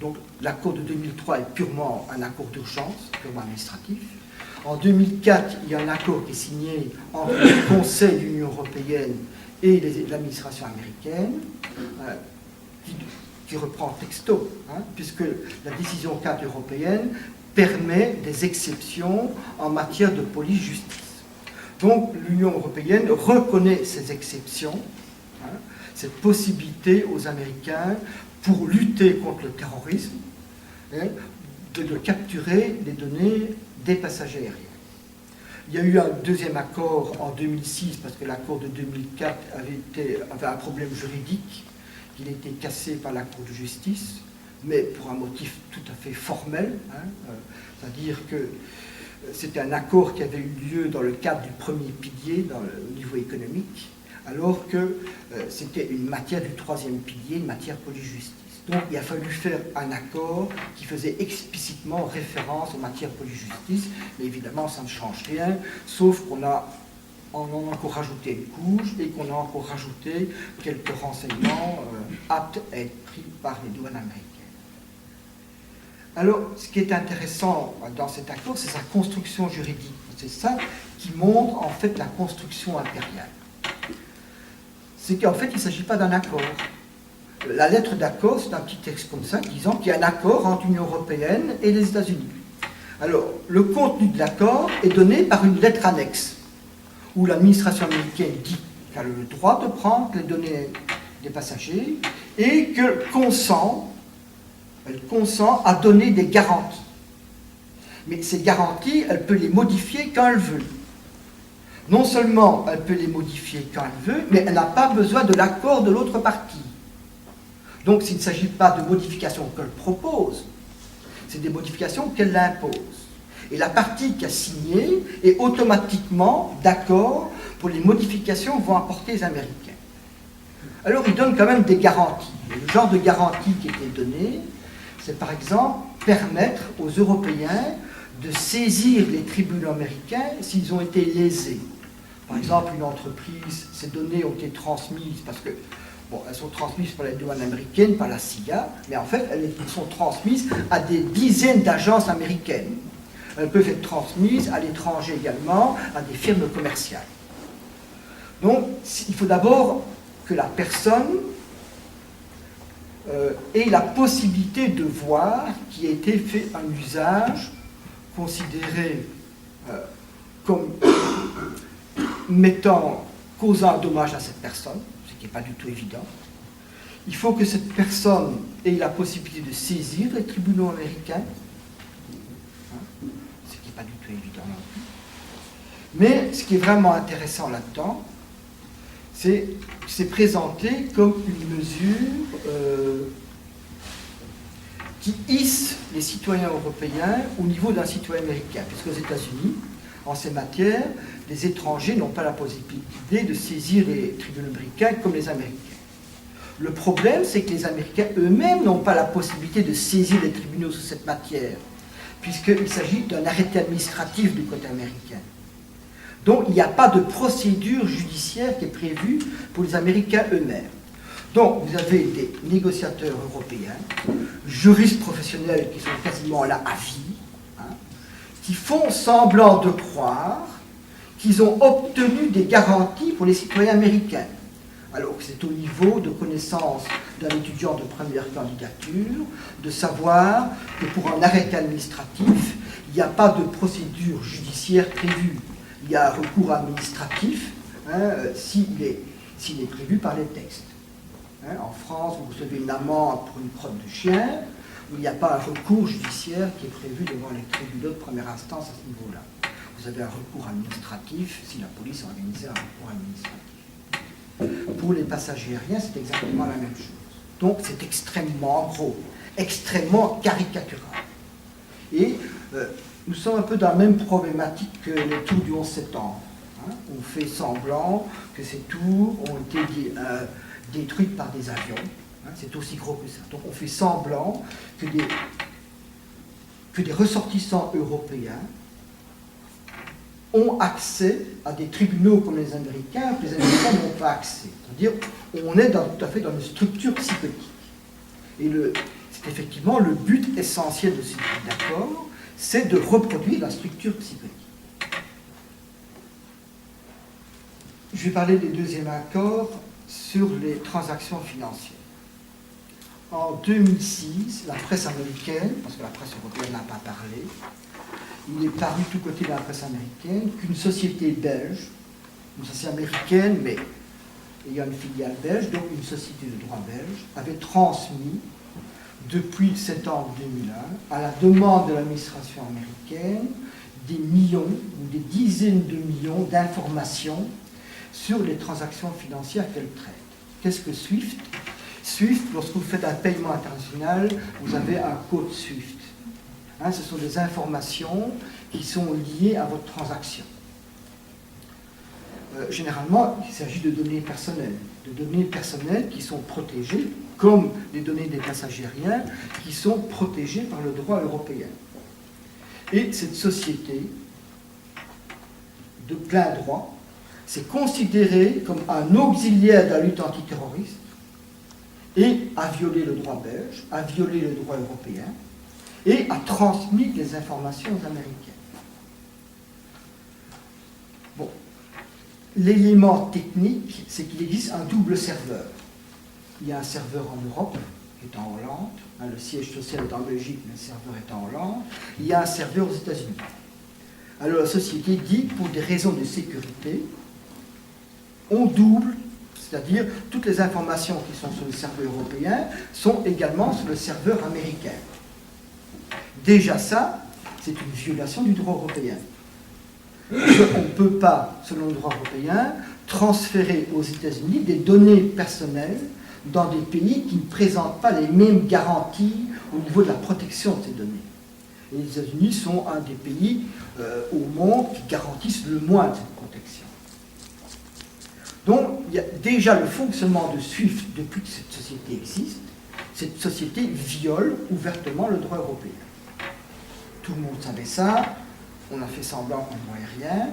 Donc, l'accord de 2003 est purement un accord d'urgence, purement administratif. En 2004, il y a un accord qui est signé entre le Conseil de l'Union européenne et l'administration américaine, qui reprend texto, puisque la décision cadre européenne permet des exceptions en matière de police-justice. Donc l'Union européenne reconnaît ces exceptions, cette possibilité aux Américains, pour lutter contre le terrorisme, de capturer les données des passagers aériens. Il y a eu un deuxième accord en 2006, parce que l'accord de 2004 avait un problème juridique. Il a été cassé par la Cour de justice, mais pour un motif tout à fait formel, c'est-à-dire que c'était un accord qui avait eu lieu dans le cadre du premier pilier au niveau économique, alors que c'était une matière du troisième pilier, une matière police-justice. Donc il a fallu faire un accord qui faisait explicitement référence aux matières police-justice, mais évidemment ça ne change rien, sauf qu'on a encore rajouté une couche et qu'on a encore rajouté quelques renseignements aptes à être pris par les douanes américaines. Alors, ce qui est intéressant dans cet accord, c'est sa construction juridique. C'est ça qui montre en fait la construction impériale. C'est qu'en fait, il ne s'agit pas d'un accord. La lettre d'accord, c'est un petit texte comme ça, disant qu'il y a un accord entre l'Union européenne et les États-Unis. Alors, le contenu de l'accord est donné par une lettre annexe, où l'administration américaine dit qu'elle a le droit de prendre les données des passagers et qu'elle consent à donner des garanties. Mais ces garanties, elle peut les modifier quand elle veut. Non seulement elle peut les modifier quand elle veut, mais elle n'a pas besoin de l'accord de l'autre partie. Donc, il ne s'agit pas de modifications qu'elle propose, c'est des modifications qu'elle impose. Et la partie qui a signé est automatiquement d'accord pour les modifications que vont apporter les Américains. Alors, il donne quand même des garanties. Et le genre de garantie qui était donné, c'est par exemple permettre aux Européens de saisir les tribunaux américains s'ils ont été lésés. Par exemple, une entreprise, ces données ont été transmises parce que bon, elles sont transmises par les douanes américaines, par la CIA, mais en fait, elles sont transmises à des dizaines d'agences américaines. Elles peuvent être transmises à l'étranger également, à des firmes commerciales. Donc, il faut d'abord que la personne ait la possibilité de voir qu'il a été fait un usage considéré comme causant un dommage à cette personne, ce qui n'est pas du tout évident. Il faut que cette personne ait la possibilité de saisir les tribunaux américains, ce qui n'est pas du tout évident non plus. Mais ce qui est vraiment intéressant là-dedans, c'est que c'est présenté comme une mesure qui hisse les citoyens européens au niveau d'un citoyen américain, puisque aux États-Unis, en ces matières, les étrangers n'ont pas la possibilité de saisir les tribunaux américains comme les Américains. Le problème, c'est que les Américains eux-mêmes n'ont pas la possibilité de saisir les tribunaux sur cette matière, puisqu'il s'agit d'un arrêté administratif du côté américain. Donc, il n'y a pas de procédure judiciaire qui est prévue pour les Américains eux-mêmes. Donc, vous avez des négociateurs européens, juristes professionnels qui sont quasiment là à vie, qui font semblant de croire qu'ils ont obtenu des garanties pour les citoyens américains, alors que c'est au niveau de connaissance d'un étudiant de première candidature, de savoir que pour un arrêté administratif, il n'y a pas de procédure judiciaire prévue. Il y a un recours administratif s'il est prévu par les textes. En France, vous recevez une amende pour une crotte de chien, il n'y a pas un recours judiciaire qui est prévu devant les tribunaux de première instance à ce niveau-là. Vous avez un recours administratif si la police a organisé un recours administratif. Pour les passagers aériens, c'est exactement la même chose. Donc c'est extrêmement gros, extrêmement caricatural. Et nous sommes un peu dans la même problématique que les tours du 11 septembre. On fait semblant que ces tours ont été détruites par des avions. C'est aussi gros que ça. Donc on fait semblant que des ressortissants européens ont accès à des tribunaux comme les Américains, que les Américains n'ont pas accès. C'est-à-dire on est tout à fait dans une structure psychotique. Et c'est effectivement le but essentiel de ce type d'accord, c'est de reproduire la structure psychotique. Je vais parler des deuxièmes accords sur les transactions financières. En 2006, la presse américaine, parce que la presse européenne n'a pas parlé, il est paru tout côté de la presse américaine qu'une société belge, une société américaine, mais ayant une filiale belge, donc une société de droit belge, avait transmis, depuis septembre 2001, à la demande de l'administration américaine, des millions ou des dizaines de millions d'informations sur les transactions financières qu'elle traite. Qu'est-ce que SWIFT? SWIFT, lorsque vous faites un paiement international, vous avez un code SWIFT. Hein, ce sont des informations qui sont liées à votre transaction. Généralement, il s'agit de données personnelles qui sont protégées, comme les données des passagers aériens, qui sont protégées par le droit européen. Et cette société, de plein droit, c'est considéré comme un auxiliaire de la lutte antiterroriste et a violé le droit belge, a violé le droit européen et a transmis des informations américaines. Bon, l'élément technique, c'est qu'il existe un double serveur. Il y a un serveur en Europe, qui est en Hollande, le siège social est en Belgique, mais le serveur est en Hollande. Il y a un serveur aux États-Unis. Alors la société dit que pour des raisons de sécurité, on double, c'est-à-dire toutes les informations qui sont sur le serveur européen sont également sur le serveur américain. Déjà ça, c'est une violation du droit européen. On ne peut pas, selon le droit européen, transférer aux États-Unis des données personnelles dans des pays qui ne présentent pas les mêmes garanties au niveau de la protection de ces données. Et les États-Unis sont un des pays au monde qui garantissent le moins de cette protection. Donc, il y a déjà le fonctionnement de SWIFT depuis que cette société existe. Cette société viole ouvertement le droit européen. Tout le monde savait ça, on a fait semblant qu'on ne voyait rien,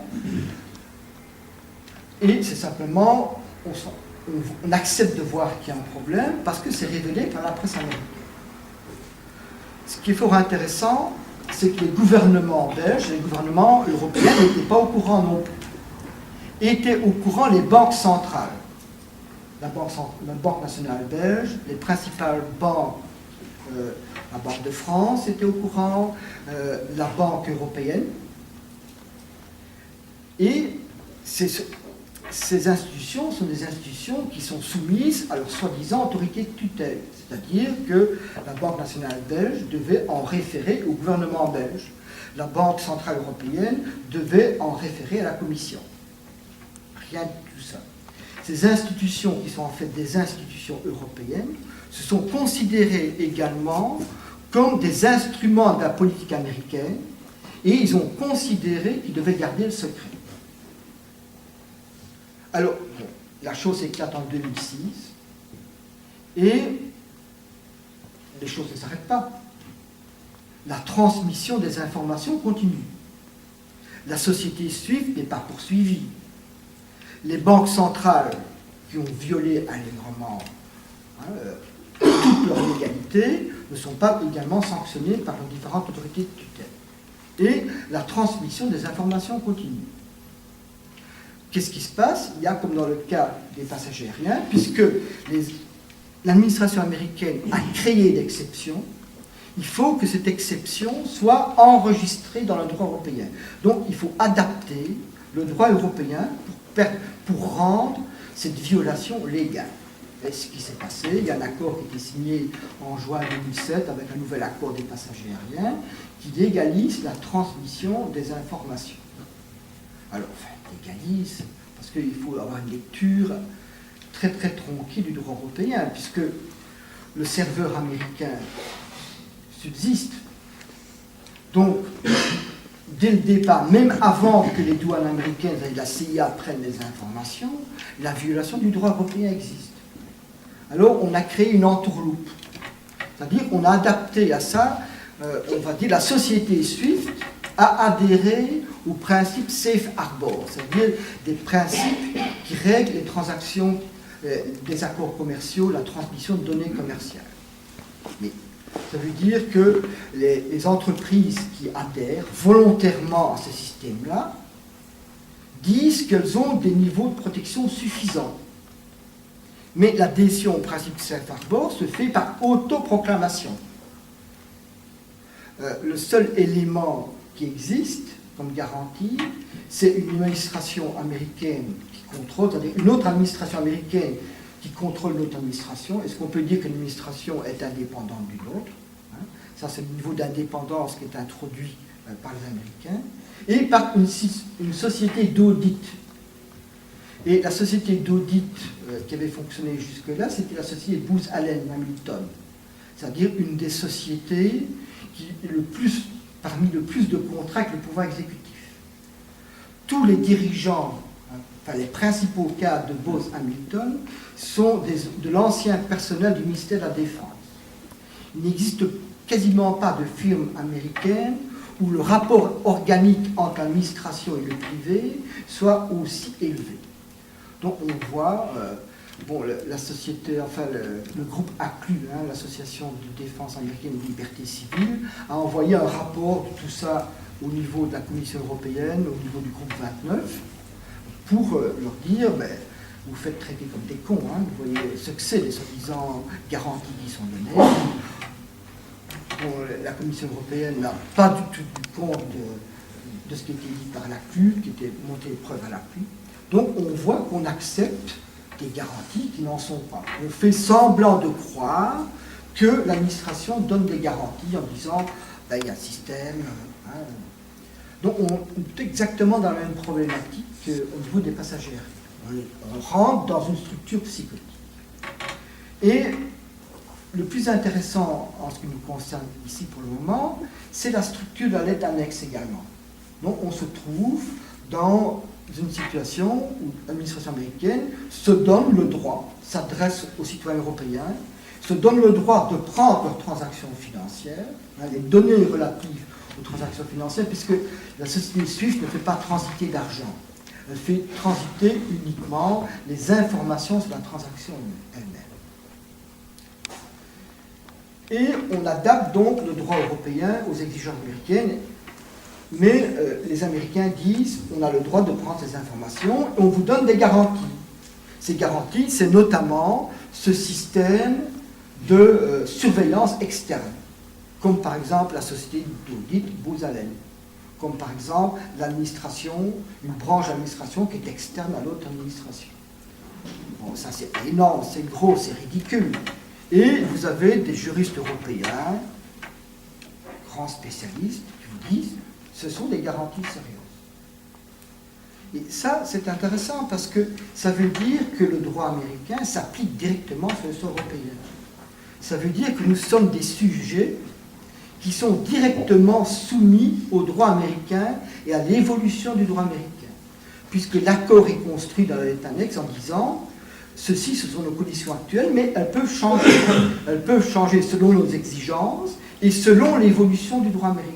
et c'est simplement, on accepte de voir qu'il y a un problème parce que c'est révélé par la presse américaine. Ce qui est fort intéressant, c'est que les gouvernements belges, les gouvernements européens n'étaient pas au courant non plus. Étaient au courant les banques centrales. La Banque nationale belge, les principales banques, la Banque de France était au courant, la Banque européenne. Et ces institutions sont des institutions qui sont soumises à leur soi-disant autorité de tutelle. C'est-à-dire que la Banque nationale belge devait en référer au gouvernement belge. La Banque centrale européenne devait en référer à la Commission. Rien de tout ça. Ces institutions, qui sont en fait des institutions européennes, se sont considérées également comme des instruments de la politique américaine et ils ont considéré qu'ils devaient garder le secret. Alors, bon, la chose éclate en 2006 et les choses ne s'arrêtent pas. La transmission des informations continue. La société SWIFT n'est pas poursuivie. Les banques centrales qui ont violé allègrement toute leur légalité ne sont pas également sanctionnées par les différentes autorités de tutelle. Et la transmission des informations continue. Qu'est-ce qui se passe? Il y a, comme dans le cas des passagers aériens, puisque l'administration américaine a créé l'exception, il faut que cette exception soit enregistrée dans le droit européen. Donc il faut adapter le droit européen pour rendre cette violation légale. Et ce qui s'est passé, il y a un accord qui a été signé en juin 2007 avec un nouvel accord des passagers aériens qui légalise la transmission des informations. Alors, enfin, légalise, parce qu'il faut avoir une lecture très très tronquée du droit européen, puisque le serveur américain subsiste. Donc, dès le départ, même avant que les douanes américaines et la CIA prennent les informations, la violation du droit européen existe. Alors, on a créé une entourloupe. C'est-à-dire qu'on a adapté à ça, on va dire, la société SWIFT a adhéré au principe Safe Harbor, c'est-à-dire des principes qui règlent les transactions, des accords commerciaux, la transmission de données commerciales. Mais ça veut dire que les entreprises qui adhèrent volontairement à ce système-là disent qu'elles ont des niveaux de protection suffisants. Mais l'adhésion au principe Safe Harbor se fait par autoproclamation. Le seul élément qui existe comme garantie, c'est une administration américaine qui contrôle, c'est-à-dire une autre administration américaine qui contrôle notre administration. Est-ce qu'on peut dire qu'une administration est indépendante d'une autre? Ça, c'est le niveau d'indépendance qui est introduit par les Américains, et par une société d'audit. Et la société d'audit qui avait fonctionné jusque-là, c'était la société Booz Allen Hamilton, c'est-à-dire une des sociétés qui est parmi le plus de contrats avec le pouvoir exécutif. Tous les dirigeants, enfin les principaux cadres de Booz Hamilton, sont de l'ancien personnel du ministère de la Défense. Il n'existe quasiment pas de firme américaine où le rapport organique entre l'administration et le privé soit aussi élevé. Donc on voit, la société, enfin le groupe ACLU, l'Association de défense américaine des libertés civiles, a envoyé un rapport de tout ça au niveau de la Commission européenne, au niveau du groupe 29, pour leur dire, vous faites traiter comme des cons, vous voyez ce que c'est, les soi-disant garanties qui sont données. La Commission européenne n'a pas du tout tenu compte de ce qui était dit par l'ACLU, qui était monté preuve à l'appui. Donc on voit qu'on accepte des garanties qui n'en sont pas. On fait semblant de croire que l'administration donne des garanties en disant il y a un système. Donc on est exactement dans la même problématique qu'au niveau des passagers. On rentre dans une structure psychotique. Et le plus intéressant en ce qui nous concerne ici pour le moment, c'est la structure de la lettre annexe également. Donc on se trouve dans une situation où l'administration américaine se donne le droit, s'adresse aux citoyens européens, se donne le droit de prendre leurs transactions financières, les données relatives aux transactions financières, puisque la société SWIFT ne fait pas transiter d'argent. Elle fait transiter uniquement les informations sur la transaction elle-même. Et on adapte donc le droit européen aux exigences américaines, mais les Américains disent on a le droit de prendre ces informations et on vous donne des garanties. Ces garanties, c'est notamment ce système de surveillance externe, comme par exemple la société d'audit Booz Allen, comme par exemple l'administration, une branche d'administration qui est externe à l'autre administration. Bon, ça c'est énorme, c'est gros, c'est ridicule. Et vous avez des juristes européens, grands spécialistes, qui vous disent ce sont des garanties sérieuses. Et ça, c'est intéressant parce que ça veut dire que le droit américain s'applique directement sur le sol européen. Ça veut dire que nous sommes des sujets qui sont directement soumis au droit américain et à l'évolution du droit américain. Puisque l'accord est construit dans la lettre annexe en disant ceci, ce sont nos conditions actuelles, mais elles peuvent changer. Elles peuvent changer selon nos exigences et selon l'évolution du droit américain.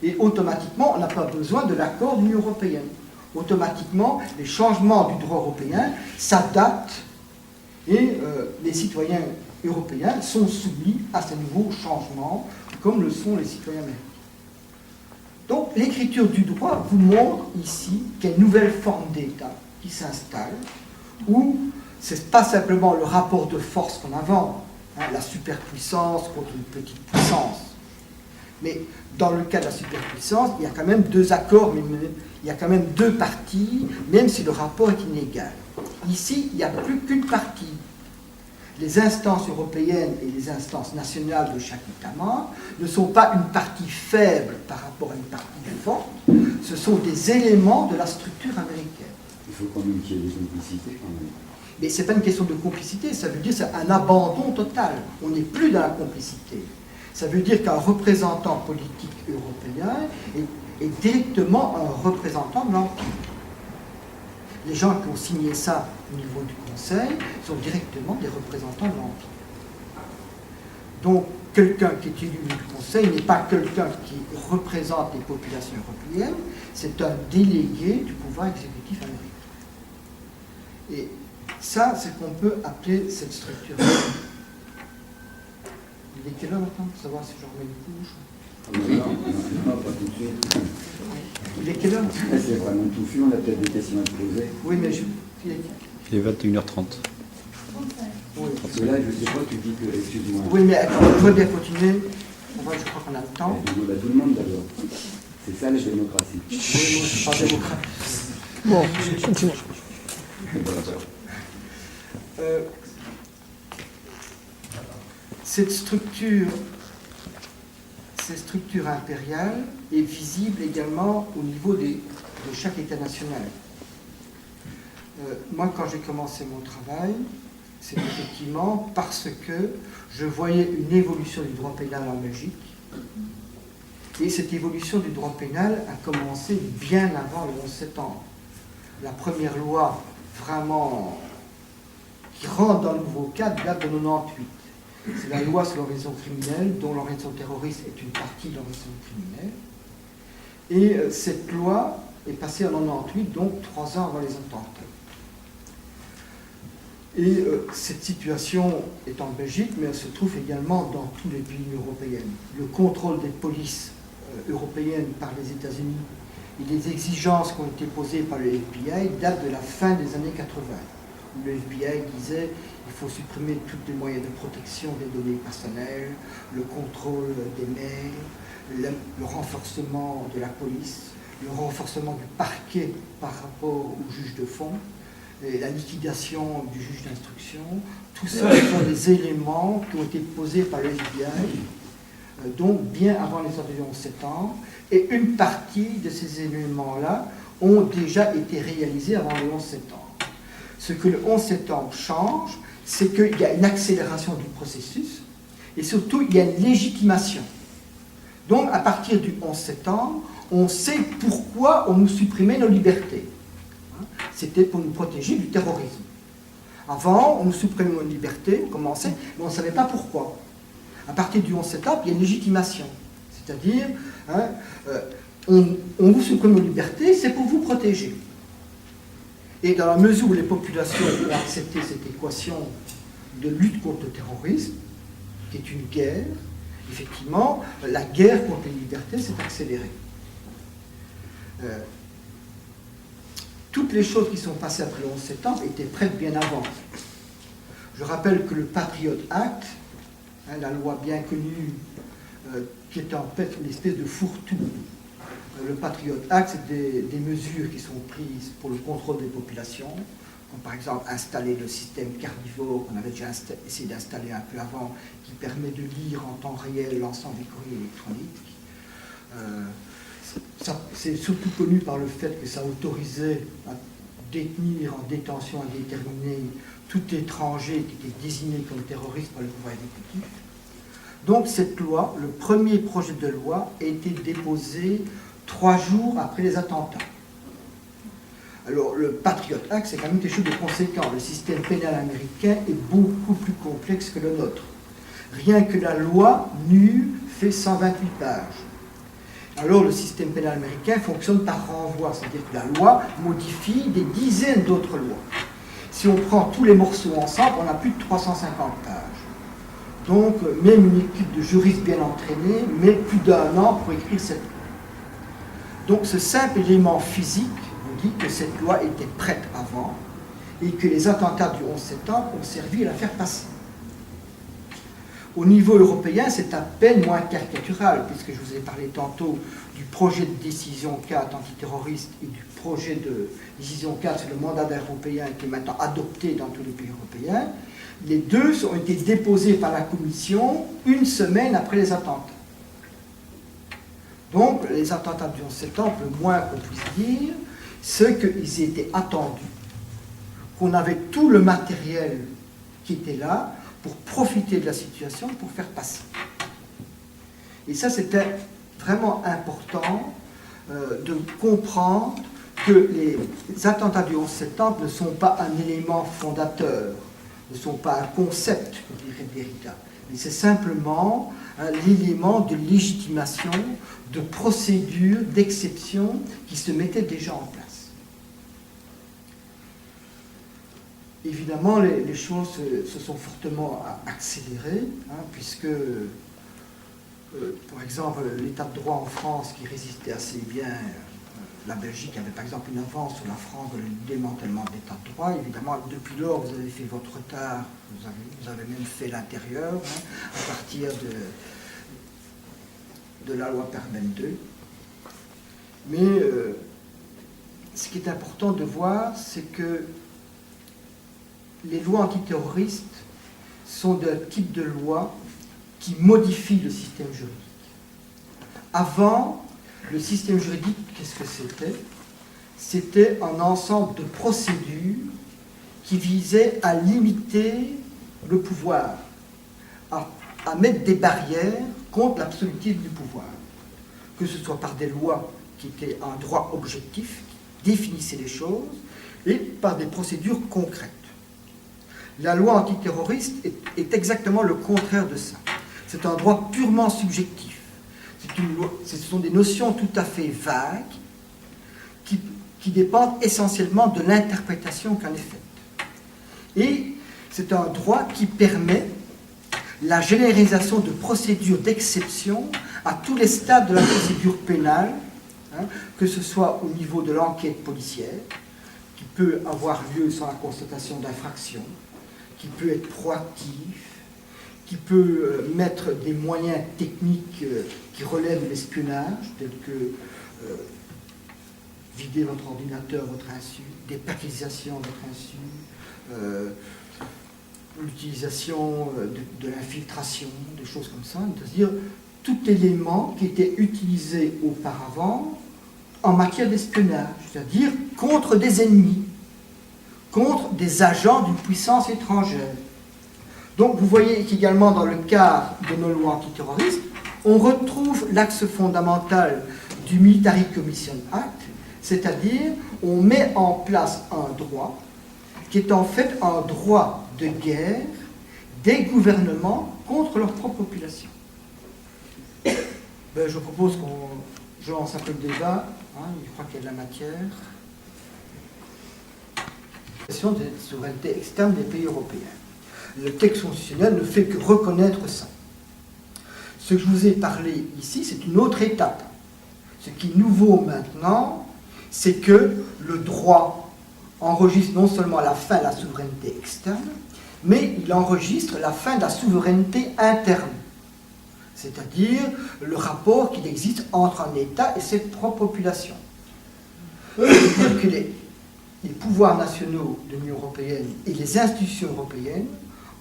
Et automatiquement, on n'a pas besoin de l'accord de l'Union européenne. Automatiquement, les changements du droit européen s'adaptent et les citoyens européens sont soumis à ces nouveaux changements, comme le sont les citoyens américains. Donc, l'écriture du droit vous montre ici qu'il y a une nouvelle forme d'État qui s'installe, où ce n'est pas simplement le rapport de force qu'on invente, la superpuissance contre une petite puissance. Mais dans le cas de la superpuissance, il y a quand même deux accords, mais il y a quand même deux parties, même si le rapport est inégal. Ici, il n'y a plus qu'une partie. Les instances européennes et les instances nationales de chaque État membre ne sont pas une partie faible par rapport à une partie forte, ce sont des éléments de la structure américaine. Il faut quand même qu'il y ait des complicités quand même. Mais ce n'est pas une question de complicité, ça veut dire que c'est un abandon total. On n'est plus dans la complicité. Ça veut dire qu'un représentant politique européen est directement un représentant de l'Empire. Les gens qui ont signé ça au niveau du Conseil sont directement des représentants de l'Empire. Donc, quelqu'un qui est élu du Conseil n'est pas quelqu'un qui représente les populations européennes, c'est un délégué du pouvoir exécutif américain. Et ça, c'est qu'on peut appeler cette structure. Il est quelle heure maintenant pour savoir si je remets une couche? Non, pas tout de suite. Il est quelle heure? C'est vraiment touffu, on a peut-être des questions à te poser. Oui, mais Il est 21h30. Oui. Parce que là, je sais pas, tu dis que, excuse-moi. Oui, mais on va bien continuer. Je crois qu'on a le temps. On demande à tout le monde d'abord. C'est ça la démocratie. Oui, moi, je suis pas démocrate. Bon, je continue. Cette structure cette structure impériale est visible également au niveau de chaque État national. Moi, quand j'ai commencé mon travail, c'est effectivement parce que je voyais une évolution du droit pénal en Belgique. Et cette évolution du droit pénal a commencé bien avant le 11 septembre. La première loi vraiment qui rentre dans le nouveau cadre date de 98. C'est la loi sur l'organisation criminelle, dont l'organisation terroriste est une partie de l'organisation criminelle. Et cette loi est passée en 98, donc 3 ans avant les attentats. Et cette situation est en Belgique, mais elle se trouve également dans tous les pays européens. Le contrôle des polices européennes par les États-Unis et les exigences qui ont été posées par le FBI datent de la fin des années 80, où le FBI disait qu'il faut supprimer tous les moyens de protection des données personnelles, le contrôle des mails, le renforcement de la police, le renforcement du parquet par rapport au juge de fond, et la liquidation du juge d'instruction. Tout ça sont des éléments qui ont été posés par le FBI, donc bien avant les attentats du 11 septembre, et une partie de ces éléments-là ont déjà été réalisés avant le 11 septembre. Ce que le 11 septembre change, c'est qu'il y a une accélération du processus, et surtout il y a une légitimation. Donc à partir du 11 septembre, on sait pourquoi on nous supprimait nos libertés. C'était pour nous protéger du terrorisme. Avant, on nous supprimait nos libertés, on commençait, mais on ne savait pas pourquoi. À partir du 11 septembre, il y a une légitimation. C'est-à-dire, on vous supprime nos libertés, c'est pour vous protéger. Et dans la mesure où les populations ont accepté cette équation de lutte contre le terrorisme, qui est une guerre, effectivement, la guerre contre les libertés s'est accélérée. Toutes les choses qui sont passées après le 11 septembre étaient prêtes bien avant. Je rappelle que le Patriot Act, la loi bien connue, qui est en fait une espèce de fourre-tout. Le Patriot Act, c'est des mesures qui sont prises pour le contrôle des populations, comme par exemple installer le système carnivore qu'on avait déjà essayé d'installer un peu avant, qui permet de lire en temps réel l'ensemble des courriers électroniques. C'est surtout connu par le fait que ça autorisait à détenir en détention indéterminée tout étranger qui était désigné comme terroriste par le pouvoir exécutif. Donc cette loi, le premier projet de loi, a été déposé 3 jours après les attentats. Alors le Patriot Act, c'est quand même quelque chose de conséquent. Le système pénal américain est beaucoup plus complexe que le nôtre. Rien que la loi nue fait 128 pages. Alors le système pénal américain fonctionne par renvoi, c'est-à-dire que la loi modifie des dizaines d'autres lois. Si on prend tous les morceaux ensemble, on a plus de 350 pages. Donc même une équipe de juristes bien entraînés met plus d'1 an pour écrire cette loi. Donc ce simple élément physique vous dit que cette loi était prête avant et que les attentats du 11 septembre ont servi à la faire passer. Au niveau européen, c'est à peine moins caricatural, puisque je vous ai parlé tantôt du projet de décision 4 antiterroriste et du projet de décision 4 sur le mandat européen qui est maintenant adopté dans tous les pays européens. Les deux ont été déposés par la Commission 1 semaine après les attentats. Donc, les attentats du 11 septembre, le moins qu'on puisse dire, c'est qu'ils étaient attendus, qu'on avait tout le matériel qui était là, pour profiter de la situation, pour faire passer. Et ça, c'était vraiment important de comprendre que les attentats du 11 septembre ne sont pas un élément fondateur, ne sont pas un concept, je dirais, véritable, mais c'est simplement l'élément de légitimation, de procédure, d'exception qui se mettait déjà en place. Évidemment, les choses se sont fortement accélérées, puisque, par exemple, l'état de droit en France qui résistait assez bien, la Belgique avait par exemple une avance sur la France dans le démantèlement de l'état de droit. Évidemment, depuis lors, vous avez fait votre retard, vous avez même fait l'intérieur, à partir de la loi Perben II. Mais ce qui est important de voir, c'est que les lois antiterroristes sont d'un type de loi qui modifie le système juridique. Avant, le système juridique, qu'est-ce que c'était? C'était un ensemble de procédures qui visaient à limiter le pouvoir, à mettre des barrières contre l'absolutisme du pouvoir, que ce soit par des lois qui étaient un droit objectif, qui définissaient les choses, et par des procédures concrètes. La loi antiterroriste est exactement le contraire de ça. C'est un droit purement subjectif. Ce sont des notions tout à fait vagues qui dépendent essentiellement de l'interprétation qu'en est faite. Et c'est un droit qui permet la généralisation de procédures d'exception à tous les stades de la procédure pénale, que ce soit au niveau de l'enquête policière, qui peut avoir lieu sans la constatation d'infraction, qui peut être proactif, qui peut mettre des moyens techniques qui relèvent de l'espionnage, tels que vider votre ordinateur à votre insu, des perquisitions à votre insu, l'utilisation de l'infiltration, des choses comme ça, c'est-à-dire tout élément qui était utilisé auparavant en matière d'espionnage, c'est-à-dire contre des ennemis, contre des agents d'une puissance étrangère. Donc vous voyez qu'également dans le cadre de nos lois antiterroristes, on retrouve l'axe fondamental du Military Commission Act, c'est-à-dire on met en place un droit qui est en fait un droit de guerre des gouvernements contre leur propre population. Je propose je lance un peu le débat, je crois qu'il y a de la matière. La question des souverainetés externes des pays européens. Le texte constitutionnel ne fait que reconnaître ça. Ce que je vous ai parlé ici, c'est une autre étape. Ce qui est nouveau maintenant, c'est que le droit enregistre non seulement la fin de la souveraineté externe, mais il enregistre la fin de la souveraineté interne. C'est-à-dire le rapport qu'il existe entre un État et ses propres populations. C'est-à-dire que les pouvoirs nationaux de l'Union européenne et les institutions européennes,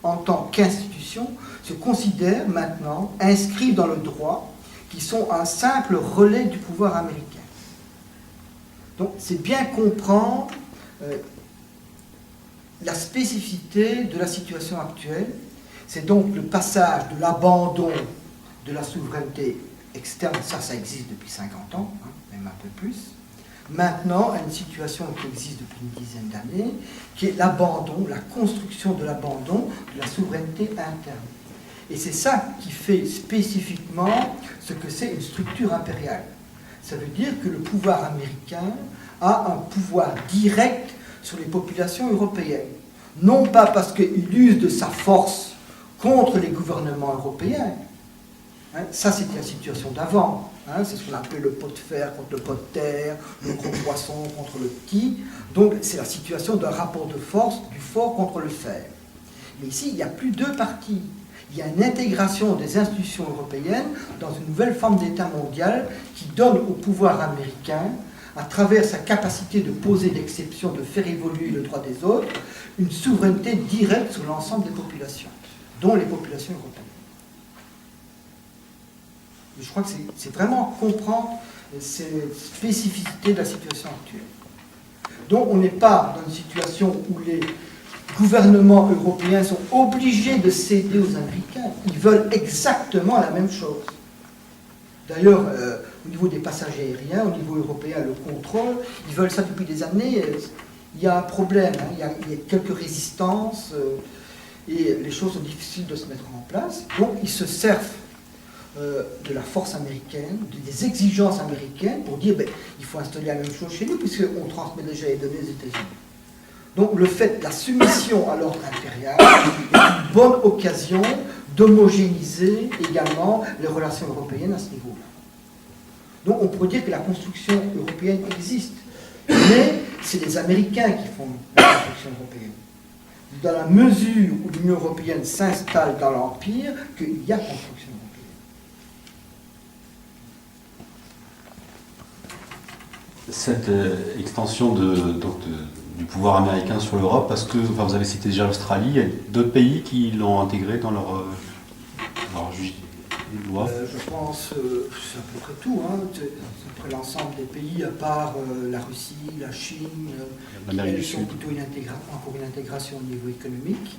en tant qu'institutions, se considèrent maintenant, inscrits dans le droit, qui sont un simple relais du pouvoir américain. Donc c'est bien comprendre la spécificité de la situation actuelle. C'est donc le passage de l'abandon de la souveraineté externe, ça existe depuis 50 ans, même un peu plus, maintenant à une situation qui existe depuis une dizaine d'années, qui est l'abandon, la construction de l'abandon de la souveraineté interne. Et c'est ça qui fait spécifiquement ce que c'est une structure impériale. Ça veut dire que le pouvoir américain a un pouvoir direct sur les populations européennes. Non pas parce qu'il use de sa force contre les gouvernements européens. Ça, c'était la situation d'avant. C'est ce qu'on appelait le pot de fer contre le pot de terre, le gros poisson contre le petit. Donc, c'est la situation d'un rapport de force du fort contre le fer. Mais ici, il n'y a plus deux parties. Il y a une intégration des institutions européennes dans une nouvelle forme d'État mondial qui donne au pouvoir américain, à travers sa capacité de poser l'exception, de faire évoluer le droit des autres, une souveraineté directe sur l'ensemble des populations, dont les populations européennes. Je crois que c'est vraiment comprendre ces spécificités de la situation actuelle. Donc on n'est pas dans une situation où les gouvernements européens sont obligés de céder aux Américains. Ils veulent exactement la même chose. D'ailleurs, au niveau des passagers aériens, au niveau européen, le contrôle, ils veulent ça depuis des années. Il y a un problème, il y a quelques résistances et les choses sont difficiles de se mettre en place. Donc ils se servent de la force américaine, des exigences américaines pour dire il faut installer la même chose chez nous puisqu'on transmet déjà les données aux États-Unis. Donc le fait de la soumission à l'ordre impérial est une bonne occasion d'homogénéiser également les relations européennes à ce niveau-là. Donc on pourrait dire que la construction européenne existe, mais c'est les Américains qui font la construction européenne. Dans la mesure où l'Union européenne s'installe dans l'Empire, qu'il y a construction européenne. Cette extension du pouvoir américain sur l'Europe, parce que vous avez cité déjà l'Australie, il y a d'autres pays qui l'ont intégré dans leur loi. Je pense, c'est à peu près tout, hein. C'est à peu près l'ensemble des pays, à part la Russie, la Chine, qui L'Amérique du elles sont Sud. plutôt encore une intégration au niveau économique.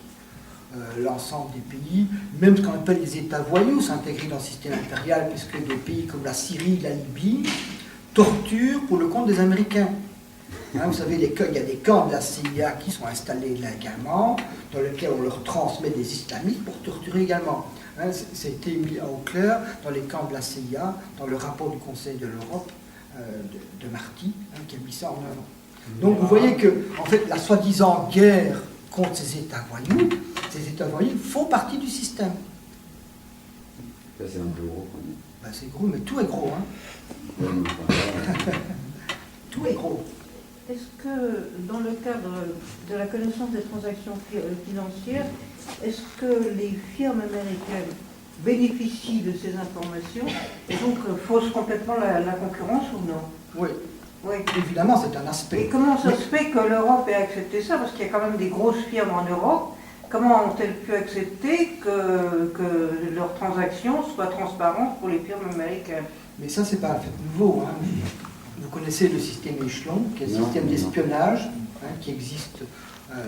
L'ensemble des pays, même ce qu'on appelle les États voyous, s'intégrer dans le système impérial, puisque des pays comme la Syrie, la Libye, torturent pour le compte des Américains. Hein, vous savez, il y a des camps de la CIA qui sont installés là également, dans lesquels on leur transmet des islamistes pour torturer également. Hein, ça a été mis au clair dans les camps de la CIA, dans le rapport du Conseil de l'Europe de Marty, hein, qui a mis ça en œuvre. Donc vous voyez que, en fait, la soi-disant guerre contre ces États voyous font partie du système. Ça, c'est un peu gros, quand même. Ben, c'est gros, mais tout est gros. Hein. Ouais, mais enfin, Tout est gros. Est-ce que, dans le cadre de la connaissance des transactions financières, est-ce que les firmes américaines bénéficient de ces informations et donc faussent complètement la concurrence ou non? Oui, Oui. évidemment, c'est un Et aspect. comment ça se fait que l'Europe ait accepté ça? Parce qu'il y a quand même des grosses firmes en Europe. Comment ont-elles pu accepter que leurs transactions soient transparentes pour les firmes américaines? Mais ça, c'est pas un fait nouveau. Hein. Vous connaissez le système échelon, qui est un Non, système non. d'espionnage, hein, qui existe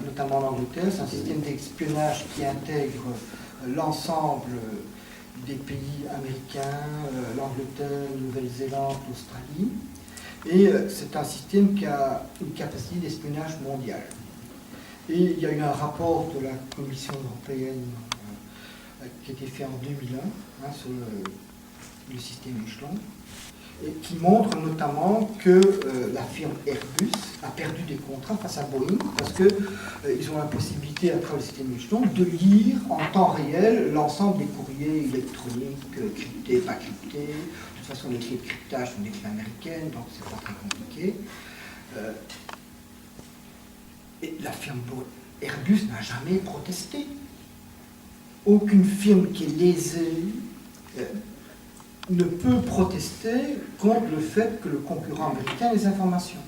notamment en Angleterre. C'est un système d'espionnage qui intègre l'ensemble des pays américains, l'Angleterre, la Nouvelle-Zélande, l'Australie. Et c'est un système qui a une capacité d'espionnage mondiale. Et il y a eu un rapport de la Commission européenne qui a été fait en 2001 hein, sur le système échelon, et qui montre notamment que la firme Airbus a perdu des contrats face à Boeing parce qu'ils ont la possibilité, à travers le système échelon, de lire en temps réel l'ensemble des courriers électroniques, cryptés, pas cryptés. De toute façon, les clés de cryptage sont des clés américaines, donc c'est pas très compliqué. Et la firme Airbus n'a jamais protesté. Aucune firme qui est lésée ne peut protester contre le fait que le concurrent américain ait les informations.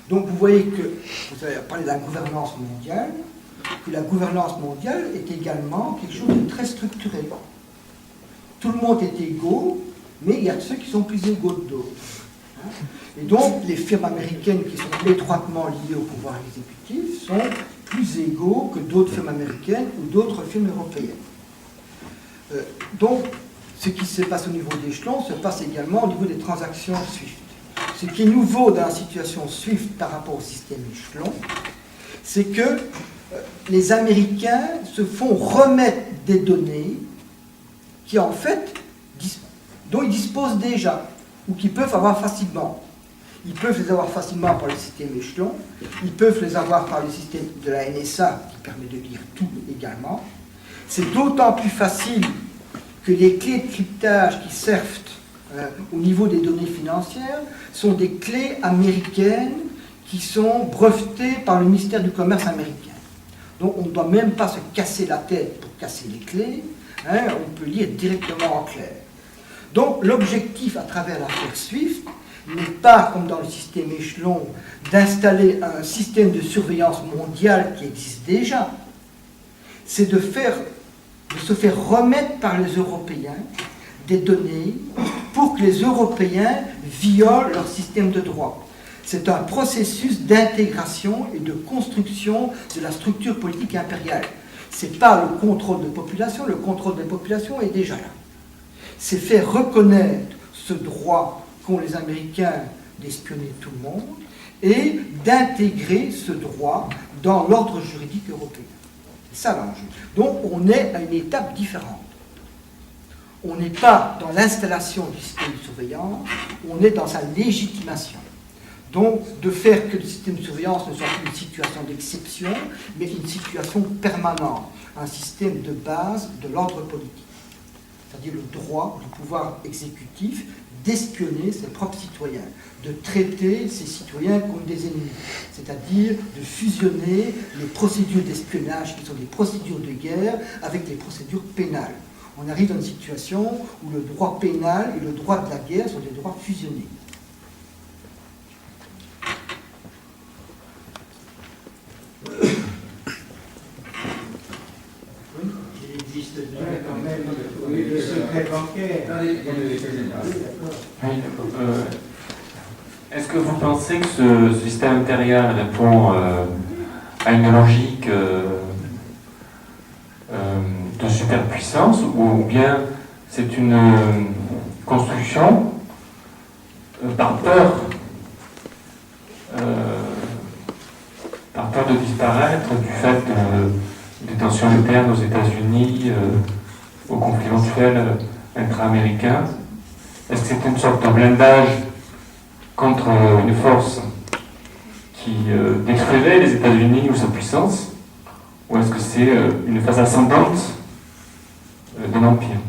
Donc vous voyez que, vous avez parlé de la gouvernance mondiale, que la gouvernance mondiale est également quelque chose de très structuré. Tout le monde est égaux, mais il y a ceux qui sont plus égaux que d'autres. Et donc les firmes américaines qui sont étroitement liées au pouvoir exécutif sont plus égaux que d'autres firmes américaines ou d'autres firmes européennes. Donc, ce qui se passe au niveau d'échelon se passe également au niveau des transactions SWIFT. Ce qui est nouveau dans la situation SWIFT par rapport au système échelon, c'est que les Américains se font remettre des données qui, en fait, dont ils disposent déjà, ou qu'ils peuvent avoir facilement. Ils peuvent les avoir facilement par le système échelon, ils peuvent les avoir par le système de la NSA, qui permet de lire tout également. C'est d'autant plus facile que les clés de cryptage qui servent au niveau des données financières sont des clés américaines qui sont brevetées par le ministère du Commerce américain. Donc on ne doit même pas se casser la tête pour casser les clés, hein, on peut lire directement en clair. Donc l'objectif à travers l'affaire SWIFT n'est pas, comme dans le système échelon, d'installer un système de surveillance mondiale qui existe déjà, c'est de se faire remettre par les Européens des données pour que les Européens violent leur système de droit. C'est un processus d'intégration et de construction de la structure politique impériale. Ce n'est pas le contrôle de population, le contrôle des populations est déjà là. C'est faire reconnaître ce droit qu'ont les Américains d'espionner tout le monde et d'intégrer ce droit dans l'ordre juridique européen. C'est ça l'enjeu. Donc on est à une étape différente. On n'est pas dans l'installation du système de surveillance, on est dans sa légitimation. Donc de faire que le système de surveillance ne soit plus une situation d'exception, mais une situation permanente, un système de base de l'ordre politique. C'est-à-dire le droit du pouvoir exécutif d'espionner ses propres citoyens, de traiter ses citoyens comme des ennemis, c'est-à-dire de fusionner les procédures d'espionnage qui sont des procédures de guerre avec les procédures pénales. On arrive dans une situation où le droit pénal et le droit de la guerre sont des droits fusionnés. Oui, existe déjà quand même le secret bancaire. Oui, est-ce que vous pensez que ce système impérial répond à une logique de superpuissance, ou bien c'est une construction par peur de disparaître du fait des tensions internes aux États-Unis, aux conflits éventuels intra-américains? Est-ce que c'est une sorte de blindage contre une force qui détruirait les États-Unis ou sa puissance, ou est-ce que c'est une phase ascendante d'un empire?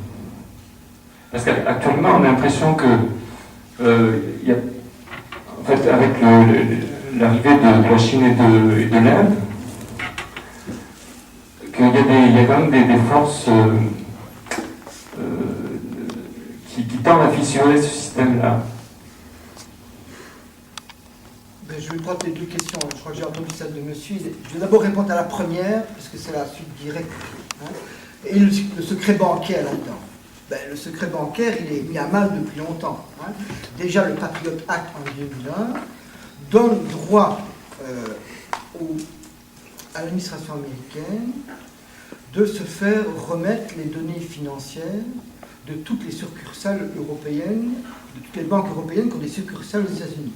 Parce qu'actuellement, on a l'impression que, en fait, avec l'arrivée de la Chine et de l'Inde, qu'il y a quand même des forces qui tendent à fissurer ce système-là. Je vais prendre les deux questions. Je crois que j'ai entendu celle de monsieur. Je vais d'abord répondre à la première, parce que c'est la suite directe. Hein. Et le secret bancaire là-dedans. Le secret bancaire, il est mis à mal depuis longtemps. Hein. Déjà, le Patriot Act en 2001 donne droit à l'administration américaine de se faire remettre les données financières de toutes les succursales européennes, de toutes les banques européennes qui ont des succursales aux États-Unis.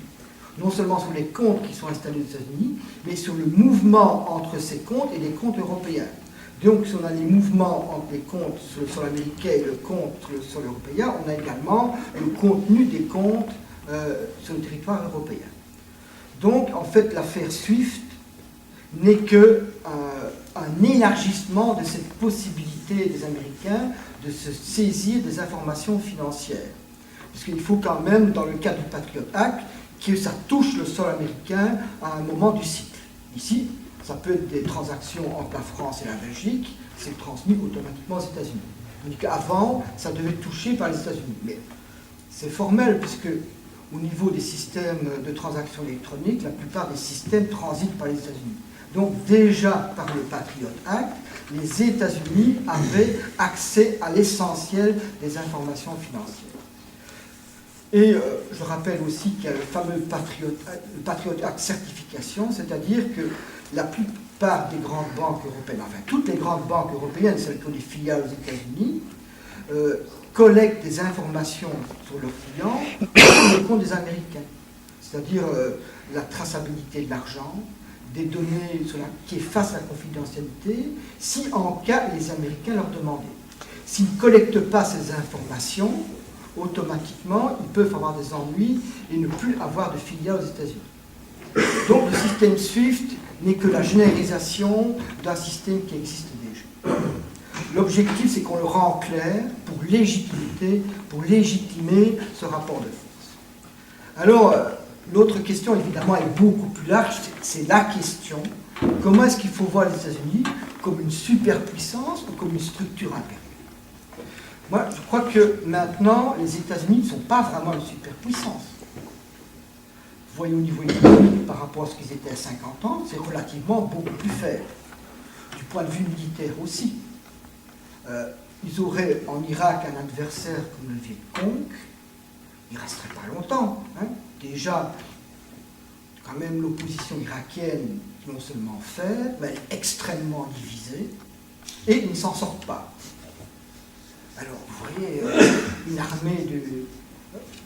Non seulement sur les comptes qui sont installés aux États-Unis, mais sur le mouvement entre ces comptes et les comptes européens. Donc, si on a les mouvements entre les comptes sur le sol américain et le compte sur le sol européen, on a également le contenu des comptes sur le territoire européen. Donc, en fait, l'affaire SWIFT n'est qu'un élargissement de cette possibilité des Américains de se saisir des informations financières. Parce qu'il faut quand même, dans le cadre du Patriot Act, que ça touche le sol américain à un moment du cycle. Ici, ça peut être des transactions entre la France et la Belgique, c'est transmis automatiquement aux États-Unis. Tandis qu'avant, ça devait être touché par les États-Unis. Mais c'est formel, puisque au niveau des systèmes de transactions électroniques, la plupart des systèmes transitent par les États-Unis. Donc déjà, par le Patriot Act, les États-Unis avaient accès à l'essentiel des informations financières. Et je rappelle aussi qu'il y a le fameux Patriot Act certification, c'est-à-dire que la plupart des grandes banques européennes, enfin toutes les grandes banques européennes, celles qui ont des filiales aux États-Unis, collectent des informations sur leurs clients sur le compte des Américains. C'est-à-dire la traçabilité de l'argent, des données qui effacent la confidentialité, si en cas les Américains leur demandaient. S'ils ne collectent pas ces informations, automatiquement, ils peuvent avoir des ennuis et ne plus avoir de filiales aux États-Unis. Donc le système SWIFT n'est que la généralisation d'un système qui existe déjà. L'objectif, c'est qu'on le rend clair pour légitimer ce rapport de force. Alors, l'autre question, évidemment, est beaucoup plus large, c'est la question, comment est-ce qu'il faut voir les États-Unis comme une superpuissance ou comme une structure impériale? Moi, je crois que maintenant, les États-Unis ne sont pas vraiment une superpuissance. Vous voyez, au niveau économique, par rapport à ce qu'ils étaient à 50 ans, c'est relativement beaucoup plus faible. Du point de vue militaire aussi. Ils auraient en Irak un adversaire comme le Viet Cong, il ne resterait pas longtemps. Hein. Déjà, quand même, l'opposition irakienne, non seulement faible, mais elle est extrêmement divisée, et ils ne s'en sortent pas. Alors, vous voyez, une armée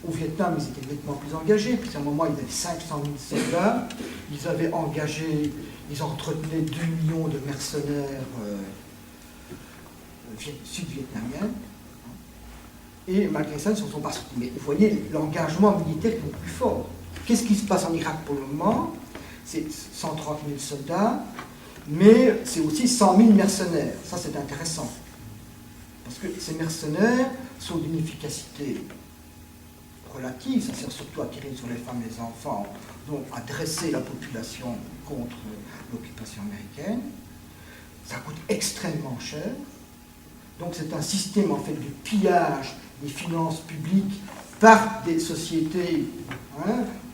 au Vietnam, ils étaient nettement plus engagés, puis à un moment, ils avaient 500 000 soldats, ils avaient engagé, ils entretenaient 2 millions de mercenaires sud-vietnamiens, et malgré ça, ils ne se sont pas sortis. Mais vous voyez, l'engagement militaire est plus fort. Qu'est-ce qui se passe en Irak pour le moment? C'est 130 000 soldats, mais c'est aussi 100 000 mercenaires. Ça, c'est intéressant. Parce que ces mercenaires sont d'une efficacité relative, ça sert surtout à tirer sur les femmes et les enfants, donc à dresser la population contre l'occupation américaine. Ça coûte extrêmement cher. Donc c'est un système en fait de pillage des finances publiques par des sociétés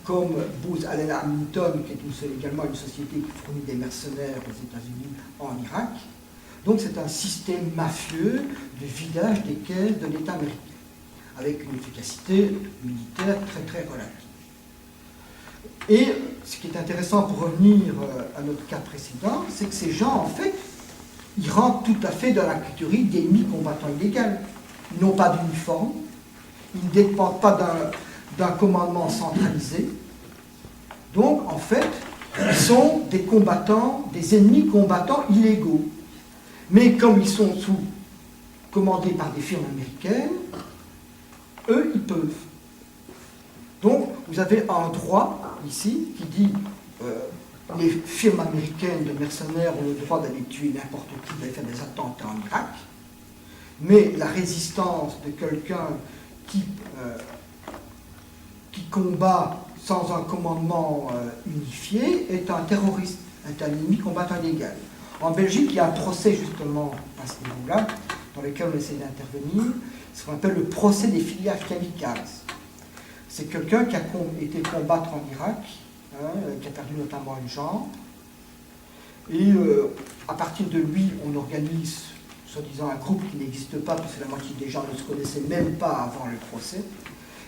comme Booz Allen Hamilton, qui est également une société qui fournit des mercenaires aux États-Unis en Irak. Donc c'est un système mafieux de vidage des caisses de l'État américain, avec une efficacité militaire très très relative. Et ce qui est intéressant pour revenir à notre cas précédent, c'est que ces gens, en fait, ils rentrent tout à fait dans la catégorie d'ennemis combattants illégaux. Ils n'ont pas d'uniforme, ils ne dépendent pas d'un commandement centralisé. Donc, en fait, ils sont des combattants, des ennemis combattants illégaux. Mais comme ils sont commandés par des firmes américaines, eux, ils peuvent. Donc, vous avez un droit, ici, qui dit les firmes américaines de mercenaires ont le droit d'aller tuer n'importe qui, d'aller faire des attentats en Irak, mais la résistance de quelqu'un qui combat sans un commandement unifié est un terroriste, est un ennemi combattant illégal. En Belgique, il y a un procès justement à ce niveau-là, dans lequel on essaie d'intervenir, ce qu'on appelle le procès des fillages kamikazes. C'est quelqu'un qui a été combattre en Irak, qui a perdu notamment une jambe, et à partir de lui, on organise, soi-disant, un groupe qui n'existe pas, parce que la moitié des gens ne se connaissaient même pas avant le procès,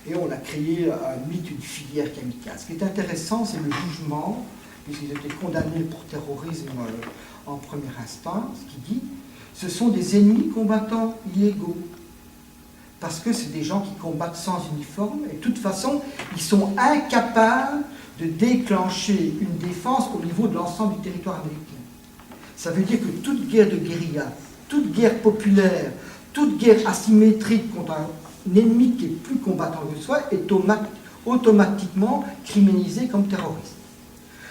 et on a créé un mythe, une filière kamikaze. Ce qui est intéressant, c'est le jugement, puisqu'ils étaient condamnés pour terrorisme en première instance, qui dit ce sont des ennemis combattants illégaux. Parce que c'est des gens qui combattent sans uniforme, et de toute façon, ils sont incapables de déclencher une défense au niveau de l'ensemble du territoire américain. Ça veut dire que toute guerre de guérilla, toute guerre populaire, toute guerre asymétrique contre un ennemi qui est plus combattant que soi est automatiquement criminalisée comme terroriste.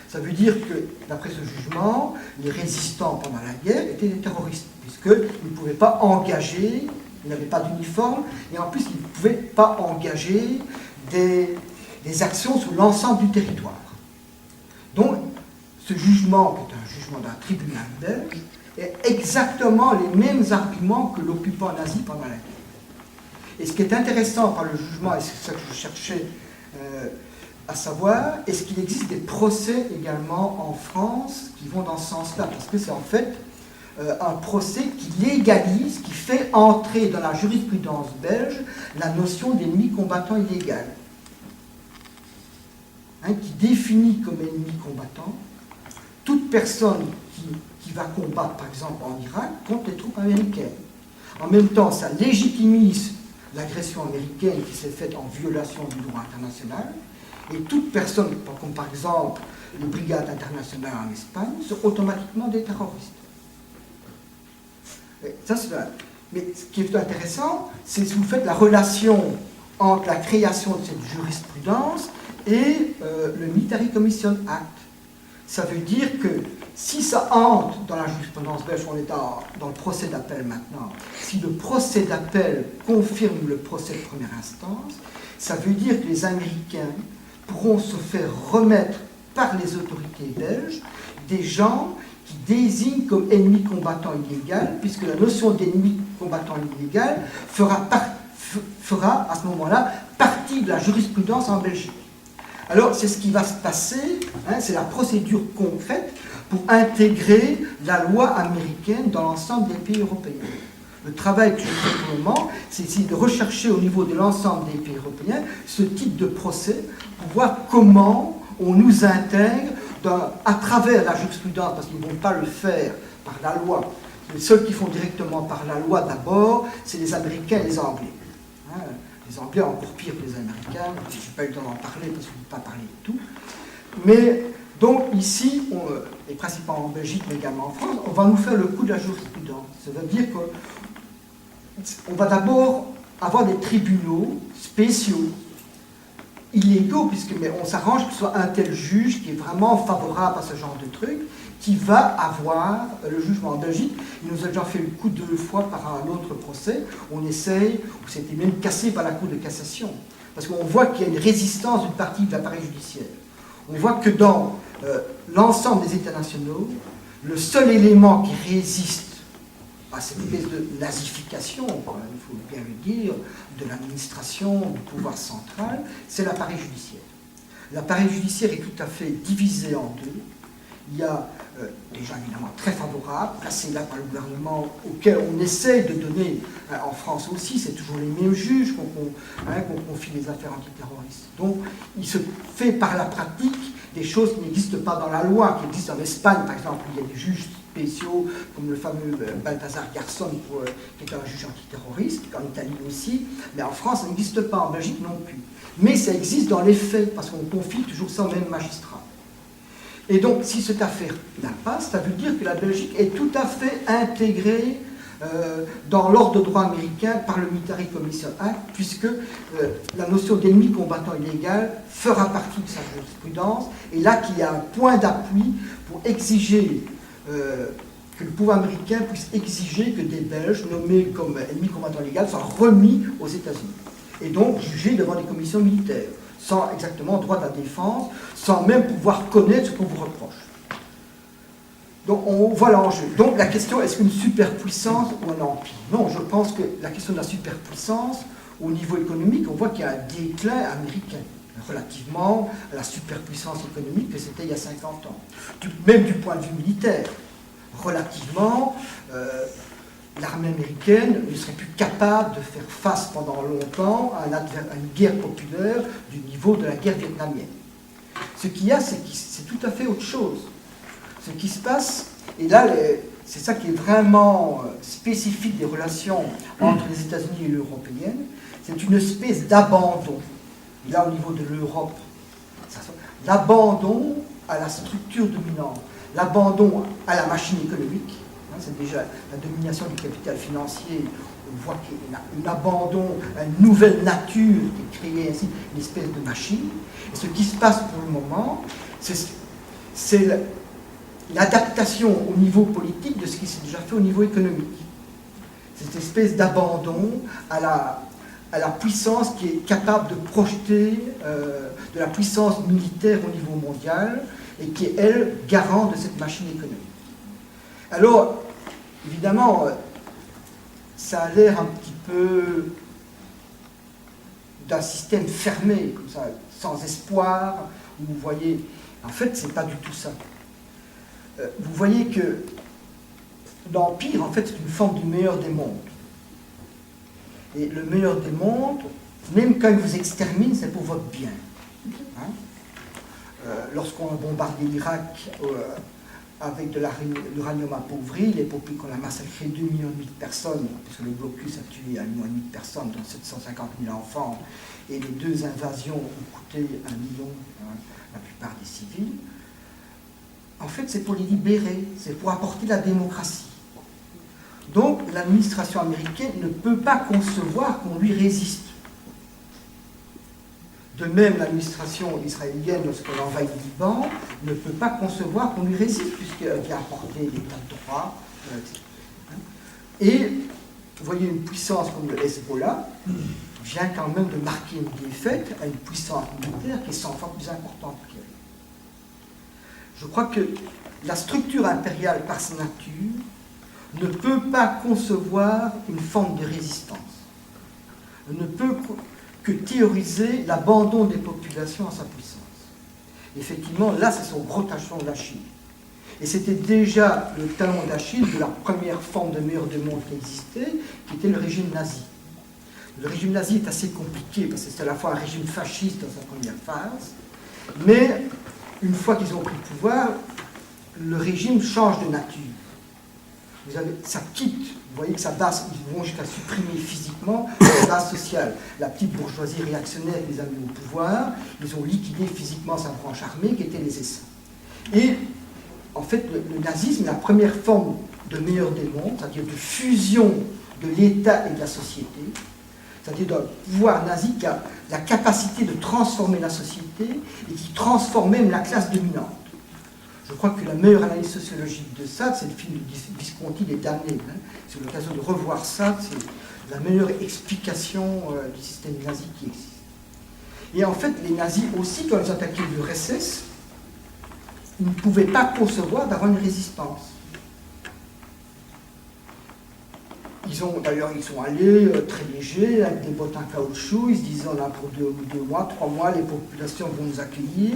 Ça veut dire que, d'après ce jugement, les résistants pendant la guerre étaient des terroristes, puisqu'ils ne pouvaient pas engager, ils n'avaient pas d'uniforme, et en plus, ils ne pouvaient pas engager des actions sur l'ensemble du territoire. Donc, ce jugement, qui est un jugement d'un tribunal belge, est exactement les mêmes arguments que l'occupant nazi pendant la guerre. Et ce qui est intéressant par le jugement, et c'est ça que je cherchais à savoir, est-ce qu'il existe des procès également en France qui vont dans ce sens-là? Parce que c'est en fait un procès qui légalise, qui fait entrer dans la jurisprudence belge la notion d'ennemi combattant illégal. Qui définit comme ennemi combattant toute personne qui va combattre, par exemple, en Irak, contre les troupes américaines. En même temps, ça légitimise l'agression américaine qui s'est faite en violation du droit international, et toute personne, comme par exemple les brigades internationales en Espagne, sont automatiquement des terroristes. Mais ce qui est intéressant, c'est si vous faites la relation entre la création de cette jurisprudence et le Military Commission Act. Ça veut dire que si ça entre dans la jurisprudence belge, on est dans le procès d'appel maintenant, si le procès d'appel confirme le procès de première instance, ça veut dire que les Américains pourront se faire remettre par les autorités belges des gens qui désignent comme ennemi combattant illégal, puisque la notion d'ennemi combattant illégal fera à ce moment-là partie de la jurisprudence en Belgique. Alors, c'est ce qui va se passer, c'est la procédure concrète pour intégrer la loi américaine dans l'ensemble des pays européens. Le travail que je fais pour le moment, c'est essayer de rechercher au niveau de l'ensemble des pays européens ce type de procès pour voir comment on nous intègre à travers la jurisprudence, parce qu'ils ne vont pas le faire par la loi. Les seuls qui font directement par la loi d'abord, c'est les Américains et les Anglais. Les Anglais encore pire que les Américains, je n'ai pas eu le temps d'en parler parce que je ne peux pas parler de tout. Mais donc ici, et principalement en Belgique, mais également en France, on va nous faire le coup de la jurisprudence. Ça veut dire qu'on va d'abord avoir des tribunaux spéciaux, illégaux, mais on s'arrange que ce soit un tel juge qui est vraiment favorable à ce genre de truc, qui va avoir le jugement. En Belgique, il nous a déjà fait le coup 2 fois par un autre procès, on essaye, ou c'était même cassé par la Cour de cassation, parce qu'on voit qu'il y a une résistance d'une partie de l'appareil judiciaire. On voit que dans l'ensemble des États nationaux, le seul élément qui résiste à cette espèce de nazification, il faut bien le dire, de l'administration, du pouvoir central, c'est l'appareil judiciaire. L'appareil judiciaire est tout à fait divisé en deux. il y a des gens évidemment très favorables, placés là par le gouvernement, auxquels on essaie de donner, en France aussi, c'est toujours les mêmes juges qu'on confie les affaires antiterroristes. Donc il se fait par la pratique des choses qui n'existent pas dans la loi, qui existent en Espagne par exemple, où il y a des juges spéciaux, comme le fameux Balthazar Garzón, qui est un juge antiterroriste, en Italie aussi, mais en France ça n'existe pas, en Belgique non plus. Mais ça existe dans les faits, parce qu'on confie toujours ça au même magistrat. Et donc, si cette affaire la passe, ça veut dire que la Belgique est tout à fait intégrée dans l'ordre de droit américain par le Military Commission Act, puisque la notion d'ennemi combattant illégal fera partie de sa jurisprudence, et là qu'il y a un point d'appui pour exiger que le pouvoir américain puisse exiger que des Belges nommés comme ennemis combattants illégaux soient remis aux États-Unis, et donc jugés devant les commissions militaires, sans exactement droit de la défense, sans même pouvoir connaître ce qu'on vous reproche. Donc on voit l'enjeu. Donc la question, est-ce qu'une superpuissance ou un empire? Non, je pense que la question de la superpuissance, au niveau économique, on voit qu'il y a un déclin américain, relativement à la superpuissance économique que c'était il y a 50 ans. Même du point de vue militaire, relativement, l'armée américaine ne serait plus capable de faire face pendant longtemps à une guerre populaire du niveau de la guerre vietnamienne. Ce qu'il y a, c'est tout à fait autre chose. Ce qui se passe, et là, c'est ça qui est vraiment spécifique des relations entre les États-Unis et l'Union européenne, c'est une espèce d'abandon. Et là, au niveau de l'Europe, l'abandon à la structure dominante, l'abandon à la machine économique. C'est déjà la domination du capital financier. On voit qu'il y a un abandon à une nouvelle nature qui est créée ainsi, une espèce de machine. Et ce qui se passe pour le moment, c'est l'adaptation au niveau politique de ce qui s'est déjà fait au niveau économique. Cette espèce d'abandon à la puissance qui est capable de projeter de la puissance militaire au niveau mondial et qui est, elle, garante de cette machine économique. Alors, évidemment, ça a l'air un petit peu d'un système fermé, comme ça, sans espoir, où vous voyez, en fait, c'est pas du tout ça. Vous voyez que l'Empire, en fait, c'est une forme du meilleur des mondes. Et le meilleur des mondes, même quand il vous extermine, c'est pour votre bien. Hein? Lorsqu'on a bombardé l'Irak avec de l'uranium appauvri, les peuples qu'on a massacré 2,5 millions de personnes, parce que le blocus a tué 1,5 million de personnes, dont 750 000 enfants, et les 2 invasions ont coûté 1 million, la plupart des civils. En fait, c'est pour les libérer, c'est pour apporter la démocratie. Donc, l'administration américaine ne peut pas concevoir qu'on lui résiste. De même, l'administration israélienne, lorsqu'elle envahit le Liban, ne peut pas concevoir qu'on lui résiste, puisqu'elle vient apporter l'état de droit, etc. Et, vous voyez, une puissance comme le Hezbollah vient quand même de marquer une défaite à une puissance militaire qui est 100 fois plus importante qu'elle. Je crois que la structure impériale, par sa nature, ne peut pas concevoir une forme de résistance. Elle ne peut que théoriser l'abandon des populations à sa puissance. Effectivement, là, c'est son gros tâcheron d'Achille. Et c'était déjà le talon d'Achille de la première forme de meilleur du monde qui existait, qui était le régime nazi. Le régime nazi est assez compliqué, parce que c'est à la fois un régime fasciste dans sa première phase, mais une fois qu'ils ont pris le pouvoir, le régime change de nature. Ça quitte, vous voyez que sa base, ils vont jusqu'à supprimer physiquement la base sociale. La petite bourgeoisie réactionnaire qui les a mis au pouvoir, ils ont liquidé physiquement sa branche armée qui était les essaims. Et en fait, le nazisme est la première forme de meilleur des mondes, c'est-à-dire de fusion de l'État et de la société, c'est-à-dire d'un pouvoir nazi qui a la capacité de transformer la société et qui transforme même la classe dominante. Je crois que la meilleure analyse sociologique de ça, c'est le film de Visconti, Les Damnés. C'est l'occasion de revoir ça, c'est la meilleure explication du système nazi qui existe. Et en fait, les nazis aussi, quand ils attaquaient l'URSS, ils ne pouvaient pas concevoir d'avoir une résistance. ils sont allés très légers, avec des bottes en caoutchouc. Ils se disaient, là, pour 2 mois, 3 mois, les populations vont nous accueillir.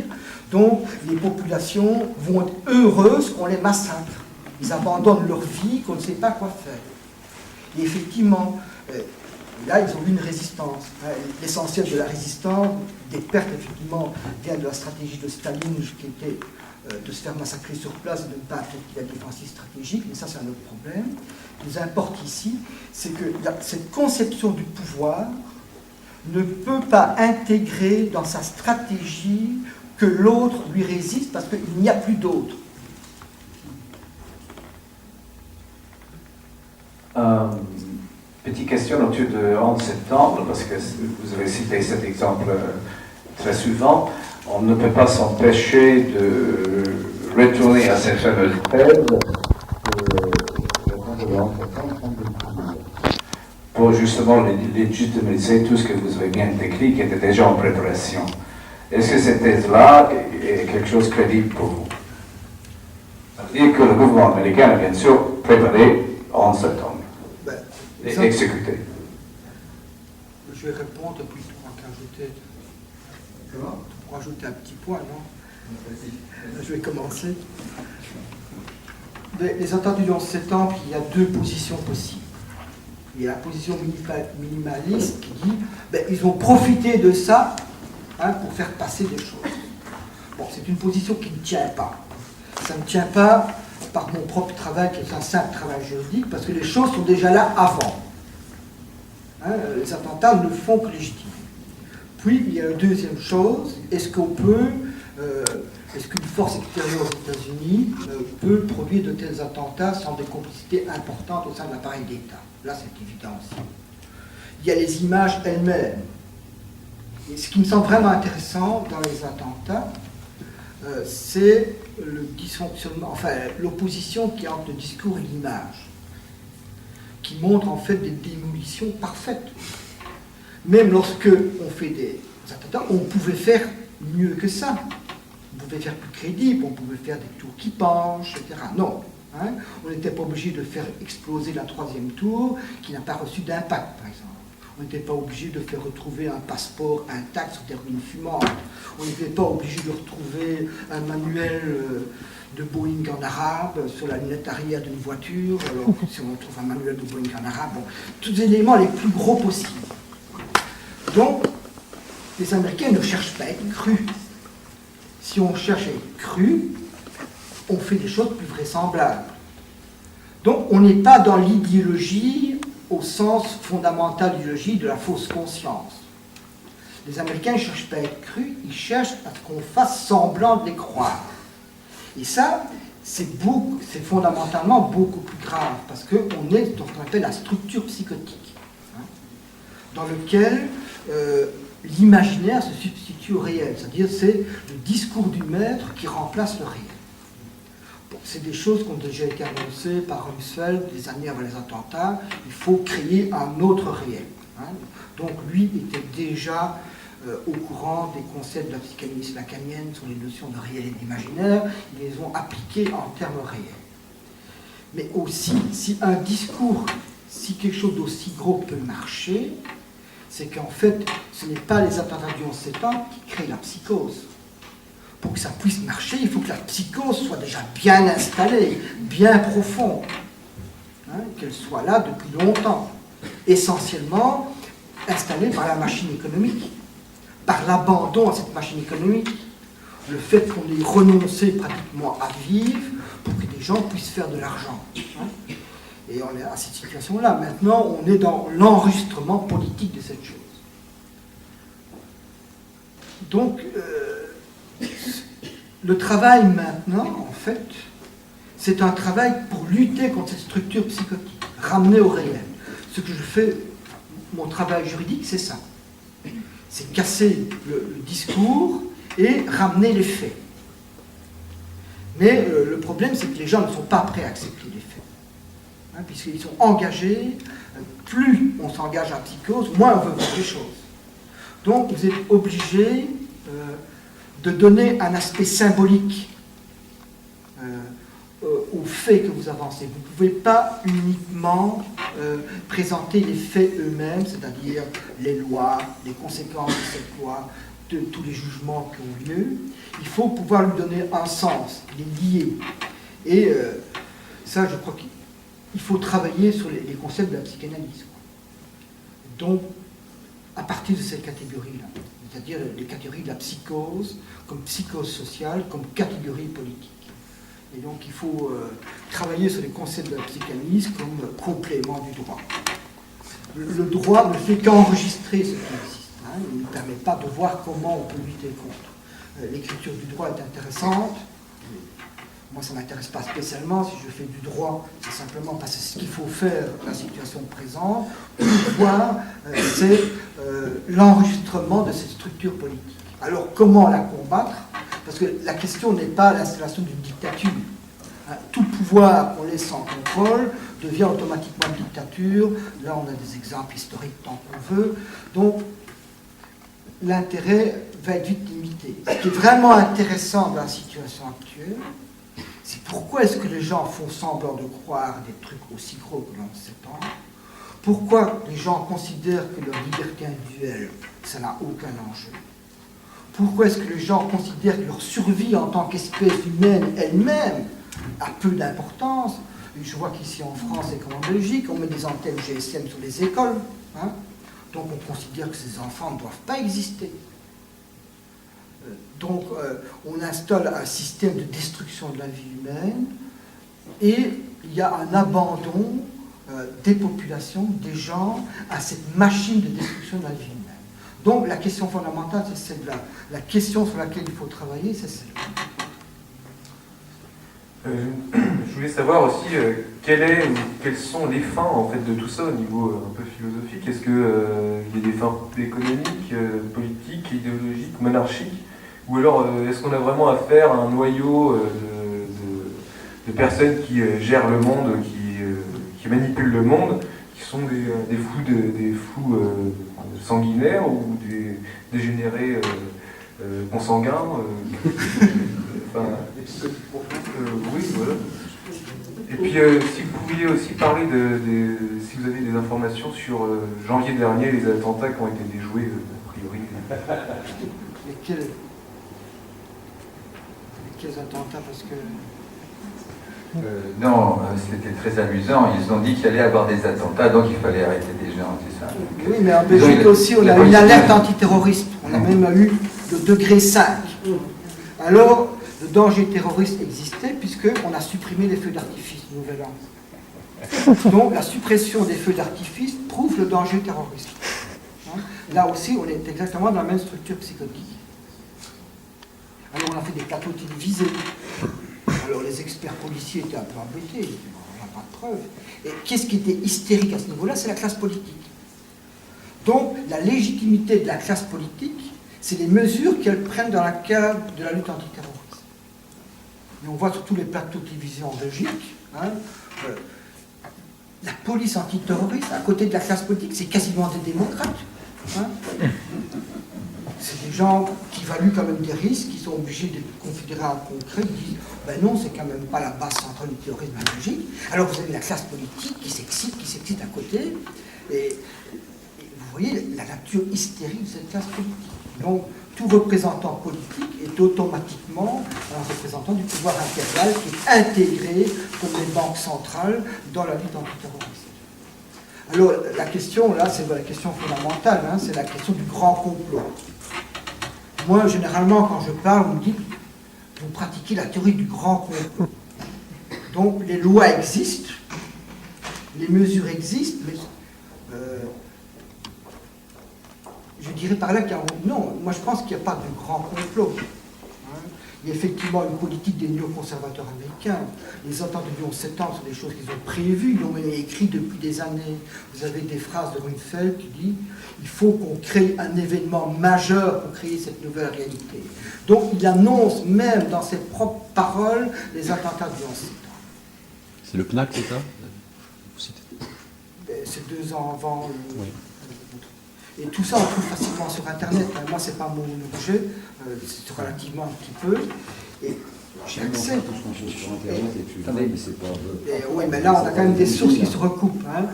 Donc, les populations vont être heureuses qu'on les massacre. Ils abandonnent leur vie, qu'on ne sait pas quoi faire. Et effectivement, là, ils ont eu une résistance. L'essentiel de la résistance, des pertes, effectivement, vient de la stratégie de Staline, qui était de se faire massacrer sur place et de ne pas appliquer la défensive stratégique, mais ça, c'est un autre problème. Ce qui nous importe ici, c'est que cette conception du pouvoir ne peut pas intégrer dans sa stratégie que l'autre lui résiste, parce qu'il n'y a plus d'autre. Petite question autour de 11 septembre, parce que vous avez cité cet exemple très souvent. On ne peut pas s'empêcher de retourner à cette fameuse thèse pour justement légitimiser tout ce que vous avez bien décrit, qui était déjà en préparation. Est-ce que cette thèse-là est quelque chose de crédible pour vous? Ça veut dire que le gouvernement américain a bien sûr préparé 11 septembre et exécuté. Je vais répondre plutôt qu'ajouter. Pour ajouter un petit point, non? Je vais commencer. Les attentats du 11 septembre, il y a 2 positions possibles. Il y a la position minimaliste qui dit ils ont profité de ça pour faire passer des choses. Bon, c'est une position qui ne tient pas. Ça ne tient pas par mon propre travail, qui est un simple travail juridique, parce que les choses sont déjà là avant. Les attentats ne font que légitimer. Puis, il y a une deuxième chose, est-ce qu'une force extérieure aux États-Unis peut produire de tels attentats sans des complicités importantes au sein de l'appareil d'État? Là, c'est évident aussi. Il y a les images elles-mêmes. Et ce qui me semble vraiment intéressant dans les attentats, c'est le dysfonctionnement, enfin l'opposition qui est entre le discours et l'image, qui montre en fait des démolitions parfaites. Même lorsque on fait des attentats, on pouvait faire mieux que ça. On pouvait faire plus crédible, on pouvait faire des tours qui penchent, etc. Non. On n'était pas obligé de faire exploser la 3e tour qui n'a pas reçu d'impact, par exemple. On n'était pas obligé de faire retrouver un passeport intact sur des ruines fumantes. On n'était pas obligé de retrouver un manuel de Boeing en arabe sur la lunette arrière d'une voiture. Alors, si on trouve un manuel de Boeing en arabe, bon, tous les éléments les plus gros possibles. Donc, les Américains ne cherchent pas à être crus. Si on cherche à être cru, on fait des choses plus vraisemblables. Donc, on n'est pas dans l'idéologie au sens fondamental d'idéologie de la fausse conscience. Les Américains ne cherchent pas à être crus, ils cherchent à ce qu'on fasse semblant de les croire. Et ça, c'est fondamentalement beaucoup plus grave, parce qu'on est dans ce qu'on appelle la structure psychotique, dans lequel l'imaginaire se substitue au réel, c'est-à-dire c'est le discours du maître qui remplace le réel. Bon, c'est des choses qui ont déjà été annoncées par Rumsfeld des années avant les attentats. Il faut créer un autre réel. Donc lui était déjà au courant des concepts de la psychanalyse lacanienne sur les notions de réel et d'imaginaire. Ils les ont appliqués en termes réels. Mais aussi, si un discours, si quelque chose d'aussi gros peut marcher, c'est qu'en fait, ce n'est pas les attentats du 11 septembre qui créent la psychose. Pour que ça puisse marcher, il faut que la psychose soit déjà bien installée, bien profonde, qu'elle soit là depuis longtemps, essentiellement installée par la machine économique, par l'abandon à cette machine économique, le fait qu'on ait renoncé pratiquement à vivre pour que des gens puissent faire de l'argent. Et on est à cette situation-là. Maintenant, on est dans l'enregistrement politique de cette chose. Donc, le travail maintenant, en fait, c'est un travail pour lutter contre cette structure psychotique, ramener au réel. Ce que je fais, mon travail juridique, c'est ça. C'est casser le discours et ramener les faits. Mais le problème, c'est que les gens ne sont pas prêts à accepter les faits. Puisqu'ils sont engagés, plus on s'engage en psychose, moins on veut voir les choses. Donc vous êtes obligé de donner un aspect symbolique aux faits que vous avancez. Vous ne pouvez pas uniquement présenter les faits eux-mêmes, c'est-à-dire les lois, les conséquences de cette loi, de tous les jugements qui ont lieu. Il faut pouvoir lui donner un sens, les lier. Et ça, je crois qu'il faut travailler sur les concepts de la psychanalyse. Donc, à partir de ces catégories-là, c'est-à-dire les catégories de la psychose, comme psychose sociale, comme catégorie politique. Et donc il faut travailler sur les concepts de la psychanalyse comme complément du droit. Le droit ne fait qu'enregistrer ce qui existe. Hein, il ne permet pas de voir comment on peut lutter contre. L'écriture du droit est intéressante. Moi, ça ne m'intéresse pas spécialement. Si je fais du droit, c'est simplement parce que c'est ce qu'il faut faire dans la situation présente. Le pouvoir, c'est l'enregistrement de cette structure politique. Alors, comment la combattre? Parce que la question n'est pas l'installation d'une dictature. Hein, tout pouvoir qu'on laisse sans contrôle devient automatiquement une dictature. Là, on a des exemples historiques tant qu'on veut. Donc, l'intérêt va être vite limité. Ce qui est vraiment intéressant dans la situation actuelle, c'est pourquoi est-ce que les gens font semblant de croire des trucs aussi gros que l'on 7 ans? Pourquoi les gens considèrent que leur liberté individuelle, ça n'a aucun enjeu? Pourquoi est-ce que les gens considèrent que leur survie en tant qu'espèce humaine elle-même a peu d'importance? Je vois qu'ici en France et comme en Belgique, on met des antennes GSM sur les écoles. Hein? Donc on considère que ces enfants ne doivent pas exister. Donc on installe un système de destruction de la vie humaine et il y a un abandon des populations, des gens, à cette machine de destruction de la vie humaine. Donc la question fondamentale, c'est celle-là. La question sur laquelle il faut travailler, c'est celle-là. Je voulais savoir aussi quelles sont les fins en fait, de tout ça au niveau un peu philosophique. Est-ce qu'il y a des fins économiques, politiques, idéologiques, monarchiques? Ou alors est-ce qu'on a vraiment affaire à un noyau de personnes qui gèrent le monde, qui manipulent le monde, qui sont des fous sanguinaires ou des dégénérés consanguins oui, voilà. Et puis, si vous pouviez aussi parler si vous avez des informations sur janvier dernier, les attentats qui ont été déjoués, a priori. Quels attentats? Parce que... Non, c'était très amusant. Ils ont dit qu'il allait y avoir des attentats, donc il fallait arrêter des gens, c'est ça. Oui, mais en Belgique aussi, on a eu une alerte antiterroriste. On a même eu le degré 5. Alors, le danger terroriste existait puisqu'on a supprimé les feux d'artifice du Nouvel An. Donc, la suppression des feux d'artifice prouve le danger terroriste. Hein? Là aussi, on est exactement dans la même structure psychotique. Alors, on a fait des plateaux télévisés. Alors, les experts policiers étaient un peu embêtés. On n'a pas de preuves. Et qu'est-ce qui était hystérique à ce niveau-là? C'est la classe politique. Donc, la légitimité de la classe politique, c'est les mesures qu'elle prenne dans le cadre de la lutte antiterroriste. Et on voit sur tous les plateaux de télévision en Belgique, hein, la police antiterroriste, à côté de la classe politique, c'est quasiment des démocrates. Hein. C'est des gens qui valuent quand même des risques, qui sont obligés de confédérer un concret, qui disent ben non, c'est quand même pas la base centrale du terrorisme en Belgique. Alors vous avez la classe politique qui s'excite à côté, et vous voyez la nature hystérique de cette classe politique. Donc, tout représentant politique est automatiquement un représentant du pouvoir impérial qui est intégré comme les banques centrales dans la lutte antiterroriste. Alors, la question, là, c'est la question fondamentale, hein, c'est la question du grand complot. Moi, généralement, quand je parle, on me dit, vous pratiquez la théorie du grand complot. Donc, les lois existent, les mesures existent, mais je dirais par là qu'il y a... Non, moi je pense qu'il n'y a pas de grand complot. Hein. Il y a effectivement une politique des néoconservateurs américains. Les attentats du 11 septembre sont des choses qu'ils ont prévues, ils l'ont même écrit depuis des années. Vous avez des phrases de Rumsfeld qui dit il faut qu'on crée un événement majeur pour créer cette nouvelle réalité. Donc il annonce même dans ses propres paroles les attentats du 11 septembre. C'est le PNAC, c'est ça? C'est 2 ans avant... Oui. Et tout ça, on trouve facilement sur Internet. Moi, ce n'est pas mon objet, c'est relativement un petit peu. Et j'ai accès. Tout ce qu'on trouve sur Internet et tu Attendez. mais c'est pas... Oui, mais là, on a quand même des sources qui se recoupent. Hein.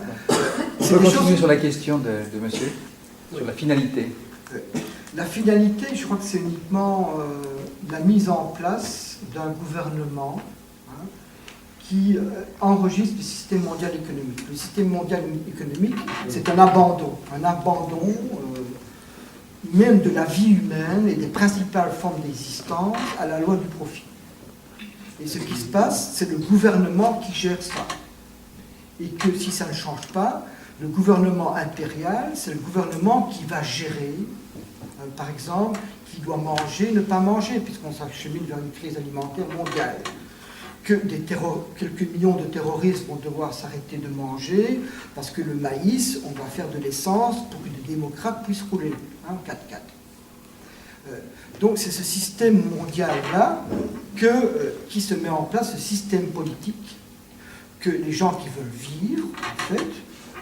On C'est peut des continuer choses- sur la question de monsieur, sur la finalité. La finalité, je crois que c'est uniquement la mise en place d'un gouvernement hein, qui enregistre le système mondial économique. Le système mondial économique, c'est un abandon même de la vie humaine et des principales formes d'existence à la loi du profit. Et ce qui se passe, c'est le gouvernement qui gère ça. Et que si ça ne change pas, le gouvernement impérial, c'est le gouvernement qui va gérer, par exemple, qui doit manger, ne pas manger, puisqu'on s'achemine vers une crise alimentaire mondiale. Que quelques millions de terroristes vont devoir s'arrêter de manger, parce que le maïs, on va faire de l'essence pour que des démocrates puissent rouler, hein, 4x4. Donc c'est ce système mondial-là qui se met en place, ce système politique, que les gens qui veulent vivre, en fait,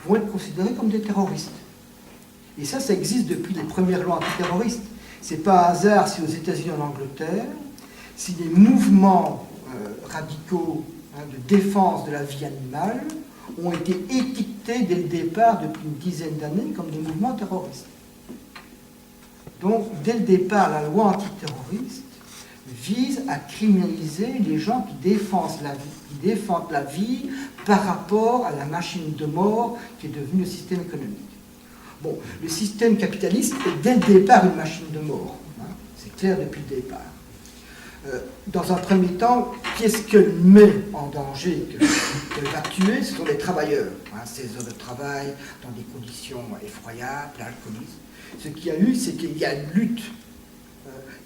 vont être considérés comme des terroristes. Et ça existe depuis les premières lois antiterroristes. C'est pas un hasard si aux États-Unis et en Angleterre, si les mouvements radicaux de défense de la vie animale ont été étiquetés dès le départ, depuis une dizaine d'années, comme des mouvements terroristes. Donc, dès le départ, la loi antiterroriste vise à criminaliser les gens qui défendent la vie par rapport à la machine de mort qui est devenue le système économique. Bon, le système capitaliste est dès le départ une machine de mort. Hein, c'est clair depuis le départ. Dans un premier temps, qu'est-ce qu'elle met en danger, qu'elle va tuer? Ce sont les travailleurs. Hein, ces heures de travail dans des conditions effroyables, l'alcoolisme. Ce qu'il y a eu, c'est qu'il y a une lutte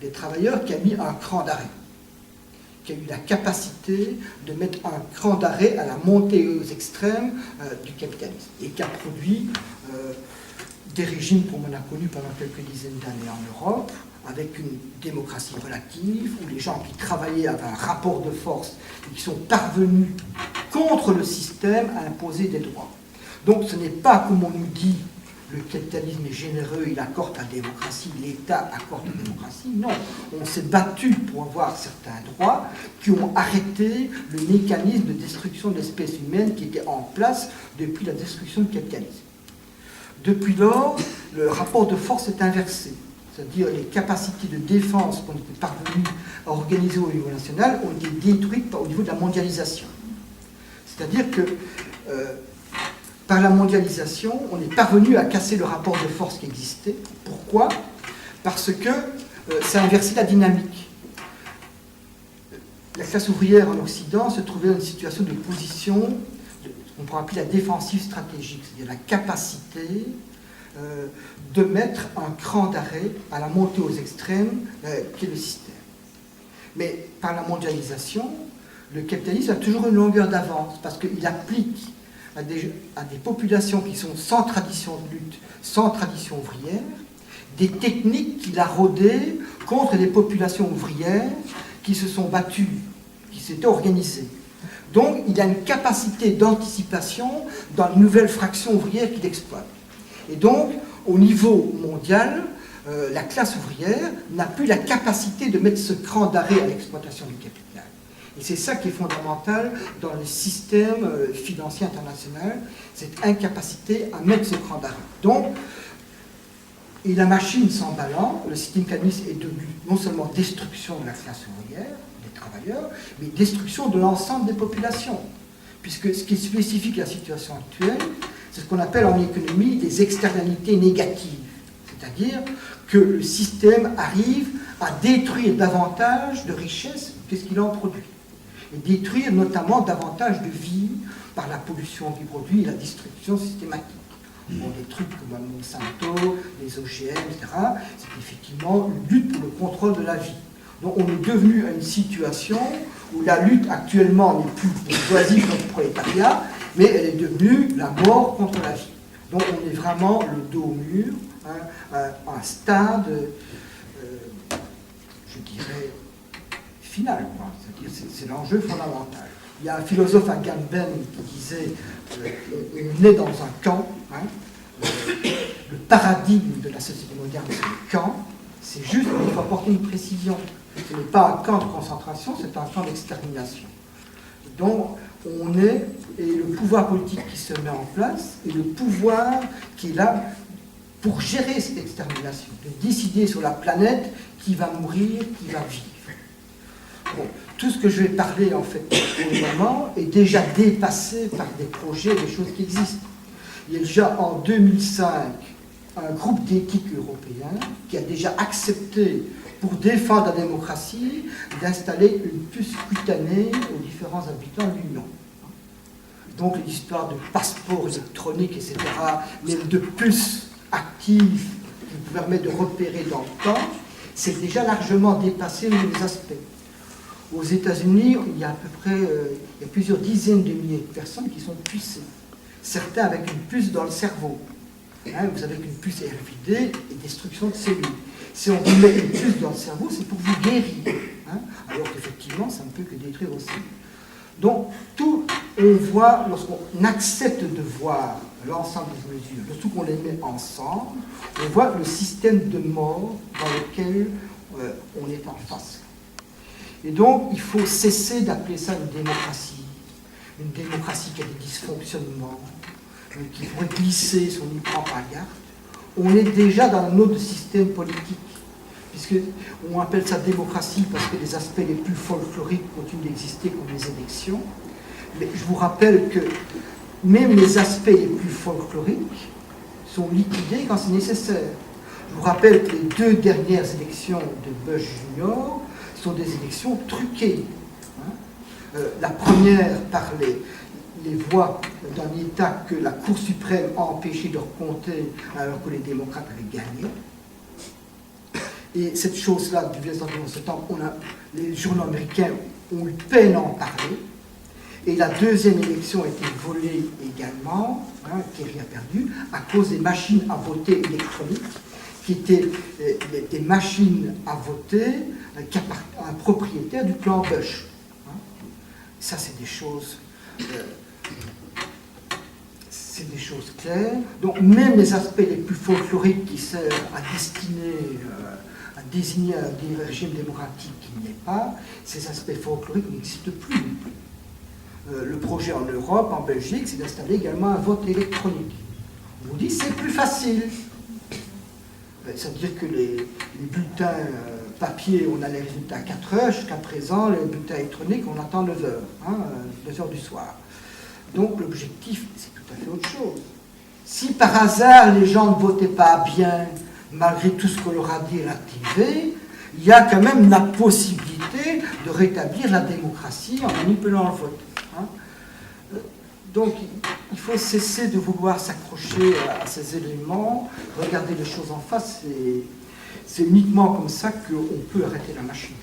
des travailleurs qui a mis un cran d'arrêt, qui a eu la capacité de mettre un cran d'arrêt à la montée aux extrêmes du capitalisme, et qui a produit des régimes comme on a connu pendant quelques dizaines d'années en Europe, avec une démocratie relative, où les gens qui travaillaient avaient un rapport de force et qui sont parvenus contre le système à imposer des droits. Donc ce n'est pas comme on nous dit, le capitalisme est généreux, il accorde la démocratie, l'État accorde la démocratie. Non, on s'est battu pour avoir certains droits qui ont arrêté le mécanisme de destruction de l'espèce humaine qui était en place depuis la destruction du capitalisme. Depuis lors, le rapport de force est inversé. C'est-à-dire les capacités de défense qu'on était parvenus à organiser au niveau national ont été détruites au niveau de la mondialisation. C'est-à-dire que par la mondialisation, on est parvenu à casser le rapport de force qui existait. Pourquoi? Parce que ça a inversé la dynamique. La classe ouvrière en Occident se trouvait dans une situation de position, on pourrait appeler la défensive stratégique, c'est-à-dire la capacité de mettre un cran d'arrêt à la montée aux extrêmes qui est le système. Mais par la mondialisation, le capitalisme a toujours une longueur d'avance parce qu'il applique à des populations qui sont sans tradition de lutte, sans tradition ouvrière, des techniques qu'il a rodées contre des populations ouvrières qui se sont battues, qui s'étaient organisées. Donc il a une capacité d'anticipation dans les nouvelles fractions ouvrières qu'il exploite. Et donc, au niveau mondial, la classe ouvrière n'a plus la capacité de mettre ce cran d'arrêt à l'exploitation du capital. Et c'est ça qui est fondamental dans le système financier international, cette incapacité à mettre ce cran d'arrêt. Donc, et la machine s'emballant, le système capitaliste est devenu non seulement destruction de la classe ouvrière, des travailleurs, mais destruction de l'ensemble des populations. Puisque ce qui est spécifique à la situation actuelle, c'est ce qu'on appelle en économie des externalités négatives. C'est-à-dire que le système arrive à détruire davantage de richesses que ce qu'il en produit. Et détruire notamment davantage de vie par la pollution qu'il produit et la destruction systématique. Bon, des trucs comme Monsanto, les OGM, etc., c'est effectivement une lutte pour le contrôle de la vie. Donc on est devenu à une situation où la lutte actuellement n'est plus bourgeoisie contre le prolétariat, mais elle est devenue la mort contre la vie. Donc on est vraiment le dos au mur, hein, à un stade, je dirais, final. C'est-à-dire c'est l'enjeu fondamental. Il y a un philosophe à Gamben qui disait on est dans un camp, hein, le paradigme de la société moderne, c'est le camp, C'est juste qu'il faut apporter une précision. Ce n'est pas un camp de concentration, c'est un camp d'extermination. Donc, on est, et le pouvoir politique qui se met en place, et le pouvoir qui est là pour gérer cette extermination, de décider sur la planète qui va mourir, qui va vivre. Bon, tout ce que je vais parler, en fait, pour le moment, est déjà dépassé par des projets, des choses qui existent. Il y a déjà, en 2005, un groupe d'éthique européen qui a déjà accepté, pour défendre la démocratie, d'installer une puce cutanée aux différents habitants de l'Union. Donc l'histoire de passeports électroniques, etc., même de puces actives qui vous permettent de repérer dans le temps, c'est déjà largement dépassé dans les aspects. Aux États-Unis, il y a à peu près il y a plusieurs dizaines de milliers de personnes qui sont pucées. Certains avec une puce dans le cerveau. Hein, vous avez une puce RFID et destruction de cellules. Si on vous met une puce dans le cerveau, c'est pour vous guérir. Hein, alors qu'effectivement, ça ne peut que détruire aussi. Donc, tout, on voit, lorsqu'on accepte de voir l'ensemble des mesures, surtout qu'on les met ensemble, on voit le système de mort dans lequel on est en face. Et donc, il faut cesser d'appeler ça une démocratie qui a des dysfonctionnements, qui pourrait glisser si on n'y prend pas garde. On est déjà dans un autre système politique, puisqu'on appelle ça démocratie parce que les aspects les plus folkloriques continuent d'exister comme les élections. Mais je vous rappelle que même les aspects les plus folkloriques sont liquidés quand c'est nécessaire. Je vous rappelle que les 2 dernières élections de Bush Jr. sont des élections truquées. La première par les voix d'un État que la Cour suprême a empêché de recompter alors que les démocrates avaient gagné. Et cette chose-là, du 21 septembre, les journaux américains ont eu peine à en parler. Et la deuxième élection a été volée également, Kerry a perdu, à cause des machines à voter électroniques, qui étaient des machines à voter qui appartenaient à un propriétaire du clan Bush. Ça, c'est des choses... c'est des choses claires. Donc même les aspects les plus folkloriques qui servent à désigner un régime démocratique qui n'est pas, ces aspects folkloriques n'existent plus. Le projet en Europe, en Belgique, c'est d'installer également un vote électronique. On vous dit c'est plus facile. Ça veut dire que les bulletins papier, on a les résultats à 4 heures, jusqu'à présent, les bulletins électroniques, on attend 9 heures, 2 heures du soir. Donc l'objectif, c'est tout à fait autre chose. Si par hasard les gens ne votaient pas bien, malgré tout ce qu'on leur a dit et activé, il y a quand même la possibilité de rétablir la démocratie en manipulant le vote. Donc il faut cesser de vouloir s'accrocher à ces éléments, regarder les choses en face, c'est uniquement comme ça qu'on peut arrêter la machine.